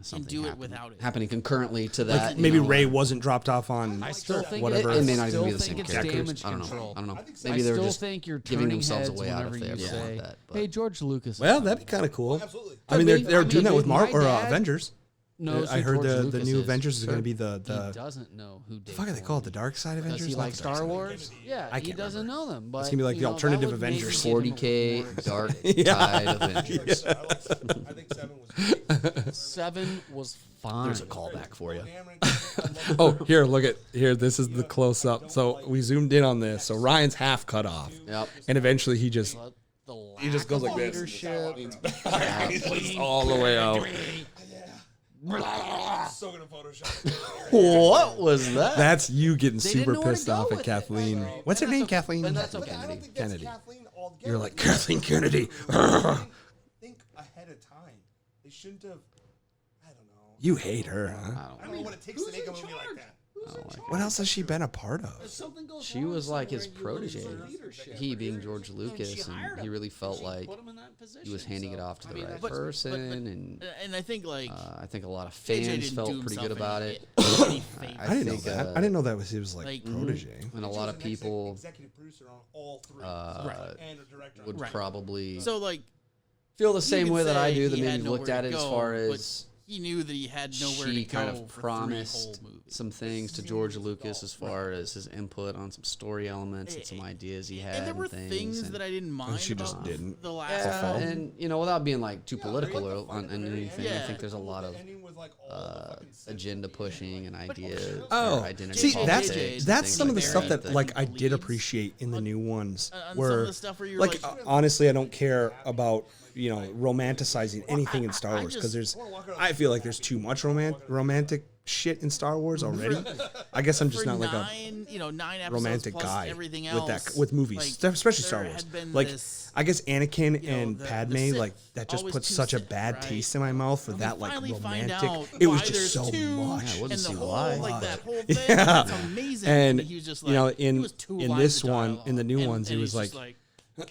something do it happened- without it. happening concurrently to that. Like you maybe know, Ray wasn't dropped off on I still think whatever. It may not still even be the think same it's characters. damage I don't know. control. I don't know. I think so. Maybe I they're still just think you're giving turning themselves heads away out if whenever they ever you want say, that. But "Hey, George Lucas." is Well, coming." that'd be kind of cool. Absolutely. I mean, Could be. they're I doing that mean, with my Marvel or dad Avengers. knows I who heard George the Lucas new is. Avengers is going to be He the doesn't know who. the fuck are they called? The Dark Side Avengers? Does he Not like the Dark Star Side. Wars? Yeah, I he can't doesn't remember. know them. But It's gonna be like you the know, that alternative would maybe Avengers. get him 40K more Dark Yeah. Tide Avengers. I think 7 was great. 7 was fine. There's a callback for you. Oh, here, look at here. This is the close up. So we zoomed in on this. So Ryan's half cut off, Yep. and evenally he just But the he just goes lack like of this. leadership. He's just all the way out. So good at Photoshop. What was that? That's you getting didn't super know where to pissed go off at with it. Kathleen. What's her name? Kathleen. But that's okay. I don't think that's Kennedy. Kathleen altogether. You're like Kathleen Kennedy. Think ahead of time. They shouldn't have. I don't know. You hate her, huh? I don't know what it takes to make a movie like that. What else has she been a part of? She was like his protege. He being George Lucas, and he really felt like he was handing it off to the right person, And I think like I think a lot of JJ fans didn't felt do pretty himself good about any- it. any favors. I didn't know think, that. I didn't know that was he was like like, protege. And a lot of people Executive producer on all 3. And a director. would Right. probably So like feel the you same could way that I say do. That he maybe had looked nowhere at to it as go, far but as he knew that he had nowhere to she go kind of for 3 promised whole movies. some things to George Lucas as far as his input on some story elements and some ideas he had. And there were things, things and- that I didn't mind. she just about didn't. The last Yeah, film. and you know, without being like too political on anything, I Yeah. think there's a lot of agenda pushing and ideas. Oh, or identity see, politics that's and that's things some of the like stuff that that like I he did believes. appreciate in the new ones. On some of Where the stuff where you're like like, honestly, I don't care about romanticizing anything in Star Wars because I feel like there's too much romantic shit in Star Wars already. I guess I'm just for not like a 9 episodes romantic plus guy everything with else, that with movies, like, especially Star there Wars. had been Like this, I guess Anakin you know, and the Padme, Sith, like that just always puts two such a Sith, bad right? taste in my mouth for And that we like finally find romantic. out It was why just so there's 2, much. Yeah, I wouldn't and see the whole, why. like that whole thing. Yeah. That's amazing. And he was just you know, like, in it was 2 in lines this of one, dialogue. in the new And- ones, he and was he's like,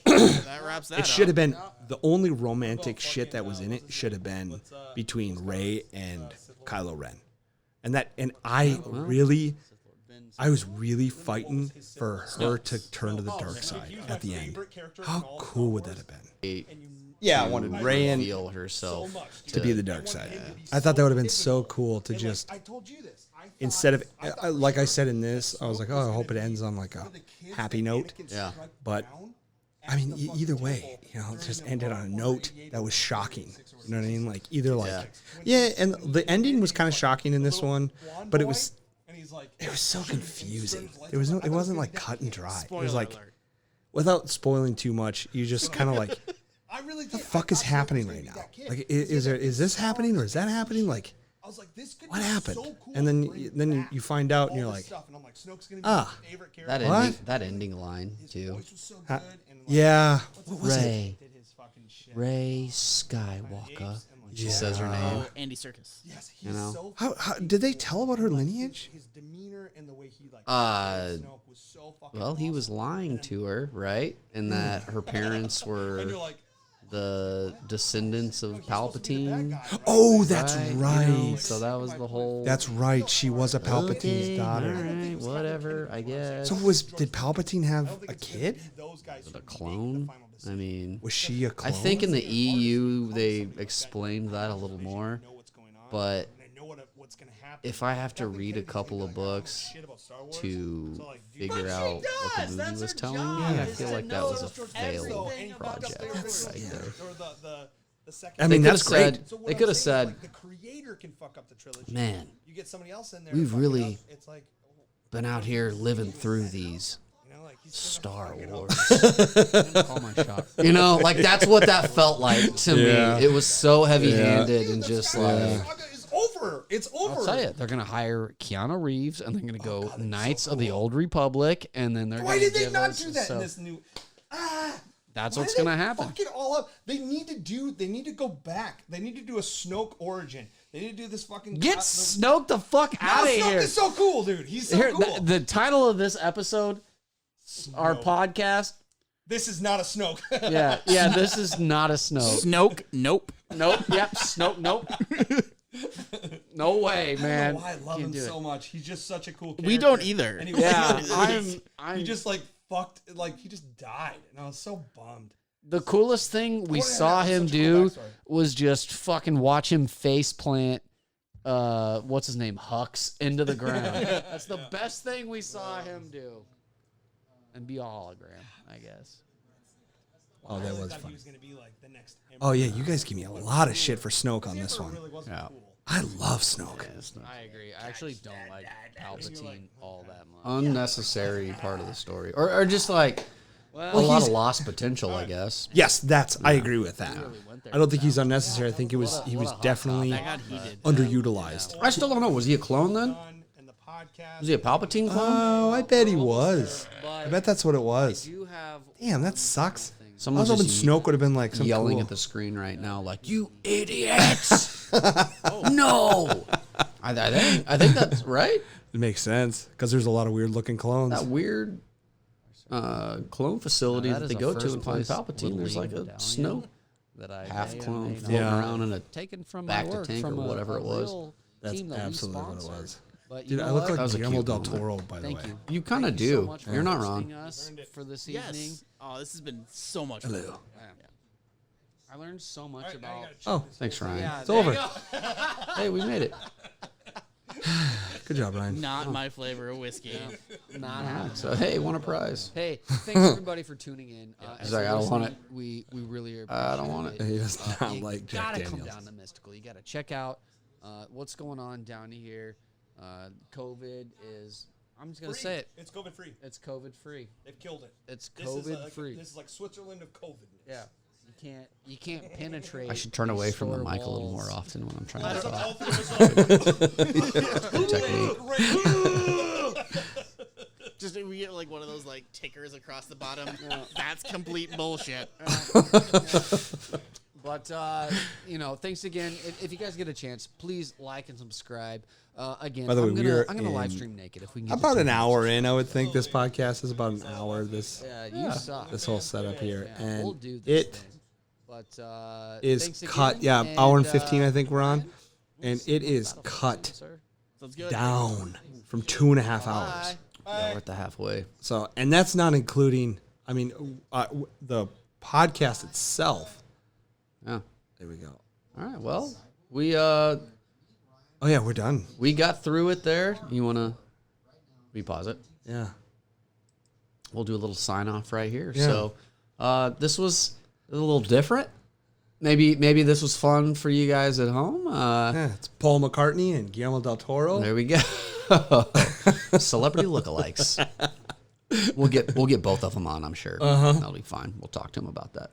just that wraps that it should have up. been the only romantic shit that was in it should have been between Rey and Kylo Ren, and I was really fighting for her to turn to the dark side at the end. How cool would that have been? Yeah, I wanted Rey and feel herself to be the dark side. I thought that would have been so cool to just I told you this. instead of like I said in this, I was like, oh, I hope it ends on like a happy note. Yeah. But I mean, either way, it just ended on a note that was shocking. You know what I mean? Like either like, yeah, and the ending was kind of shocking in this one, but it was so confusing. It wasn't like cut and dry. It was like, without spoiling too much, you just kind of like, I really what the fuck is happening right now? Like, is this happening or is that happening? Like, I was like, this could what be happened? So cool And then to then bring you find out and you're all like, this stuff. And I'm like, Snoke's gonna be ah, my favorite That character. ending, that ending line too. Voice was so Ha- good, and like, yeah. What was it? Ray, did his fucking shit. Ray Skywalker. And, like, She says her name. Oh, Andy Serkis. Yes, You he's know? so How did they tell about her lineage? his demeanor and the way he like Snoke was so fucking Well, he was lying to her, right? And that her parents and were you're like, the descendants of Palpatine. Oh, that's you know? right. So that was the whole. That's right. She was a Palpatine's Okay, daughter. all right, whatever, I guess. So did Palpatine have a kid? those guys The clone. I mean, Was she a clone? I think in the EU they explained that a little more, know what's going on. but and I know what's gonna happen. if I have to read a couple of books Shit about Star Wars. to like, figure out what the movie was telling me, I feel like that was a failed project right there. Or the second. I mean, They that's could have great. said, So what they I'm could have saying is, said, like, the creator can fuck up the trilogy. man, You get somebody else in there. we've to fuck it really up, it's like, been out here living through these like he's Star Wars. Call my shot. You know, like that's what that felt like to Yeah. me. It was so heavy-handed and just like. It's over. It's over. I'll tell you, they're gonna hire Keanu Reeves, and they're gonna go Knights of the Old Republic, and then they're Why gonna did they give not us- do that so in this new? That's Why what's did they gonna happen. Fuck it all up. They need to go back. They need to do a Snoke origin. They need to do this fucking. Get Snoke the fuck out of Snoke here. is so cool, dude. He's so Here, cool. the title of this episode, our podcast. This is not a Snoke. Yeah, this is not a Snoke. Snoke. Nope. Nope. Yep. Snoke. Nope. No way, I don't man. know why I love Can't him do it. so much. He's just such a cool character. We don't either. And he was Yeah, he just like fucked, like he just died, and I was so bummed. The coolest thing we Oh, yeah, saw that's him such a cool do backstory. was just fucking watch him face plant. What's his name? Hux into the ground. That's the best thing we saw him do. And be a hologram, I guess. Oh, that was thought fun. he was gonna be like the next Oh yeah, you guys give me a lot of shit for Snoke on this one. Really wasn't Yeah. cool. I love Snoke. I agree. I actually don't like Palpatine all that much. Unnecessary part of the story, or just like a lot of lost potential, I guess. Yes, I agree with that. went there I don't think he's unnecessary. I think he was definitely That got heated. underutilized. I still don't know. Was he a clone then? And the podcast. Was he a Palpatine clone? Oh, I bet he was. I bet that's what it was. You have Damn, that sucks. I someone's was hoping just Snoke would have been like some yelling cool. at the screen right now, like "You idiots!" No, I think that's right. It makes sense because there's a lot of weird looking clones. That weird clone facility that they go to and find Palpatine. There's like a Snoke that I half may or clone may floating Yeah. around in a taken from Back my to work tank or from whatever a it was. real That's team that we absolutely what it sponsor. was. But you Dude, know I look what? like That was a Guillermo cute del moment. Toro, by the Thank way. you. You kind of Thank you so do. much for You're not hosting wrong. us for this evening. Yes. Oh, this has been so much fun. Hello. I learned so much about. Oh, Thanks, Ryan. Yeah, it's there you over. go. Hey, we made it. Good job, Ryan. Not my flavor of whiskey. Not All happening. right, so hey, won a prize. Hey, thanks everybody for tuning in. He's like, I don't want it. We really appreciate I don't want it. He does not you like Jack gotta come Daniels. down to Mystical. You gotta check out what's going on down here. COVID is. I'm just gonna Free. say it. It's COVID free. It's COVID free. They've killed it. It's This is COVID like, free. This is like Switzerland of COVID. Yeah. You can't penetrate. I should turn these away from the store mic a little more walls. often when I'm trying I to don't talk. know. Technique. Just we get like one of those like tickers across the bottom. That's complete bullshit. But thanks again. If you guys get a chance, please like and subscribe. Again, By the way, I'm gonna live stream naked if we can get to About 10 an minutes. hour in, I would think this podcast is about an hour. This You suck. this whole setup here, Yeah, and we'll do this it thing. But is thanks cut. again, Yeah, hour and and, 15. I think we're on, Ryan, and it is cut sir. Sounds good. down from 2.5 hours. Yeah, we're at the halfway. So, and that's not including. I mean, the podcast itself. Yeah. There we go. All right. Well, we Oh yeah, we're done. we got through it there. You wanna pause it? Yeah. We'll do a little sign off right here. Yeah. So, this was a little different. Maybe this was fun for you guys at home. Yeah, it's Paul McCartney and Guillermo del Toro. There we go. Celebrity lookalikes. We'll get both of them on, I'm sure. That'll be fine. We'll talk to them about that.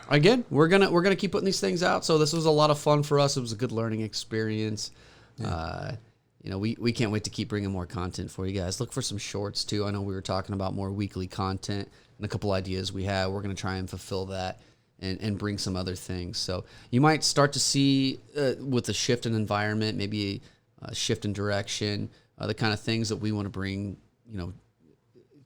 Again, we're gonna keep putting these things out. So this was a lot of fun for us. It was a good learning experience. We can't wait to keep bringing more content for you guys. Look for some shorts too. I know we were talking about more weekly content and a couple ideas we have. We're gonna try and fulfill that and bring some other things. So you might start to see with a shift in environment, maybe a shift in direction, the kind of things that we want to bring,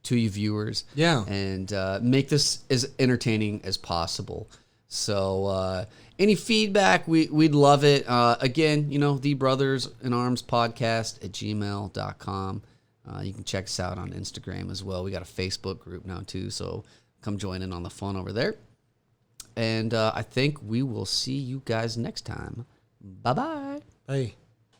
to you viewers. Yeah. And make this as entertaining as possible. So any feedback, we'd love it. Again, the Brothers in Arms podcast at gmail.com. You can check us out on Instagram as well. We got a Facebook group now too, so come join in on the fun over there. And I think we will see you guys next time. Bye-bye. Hey.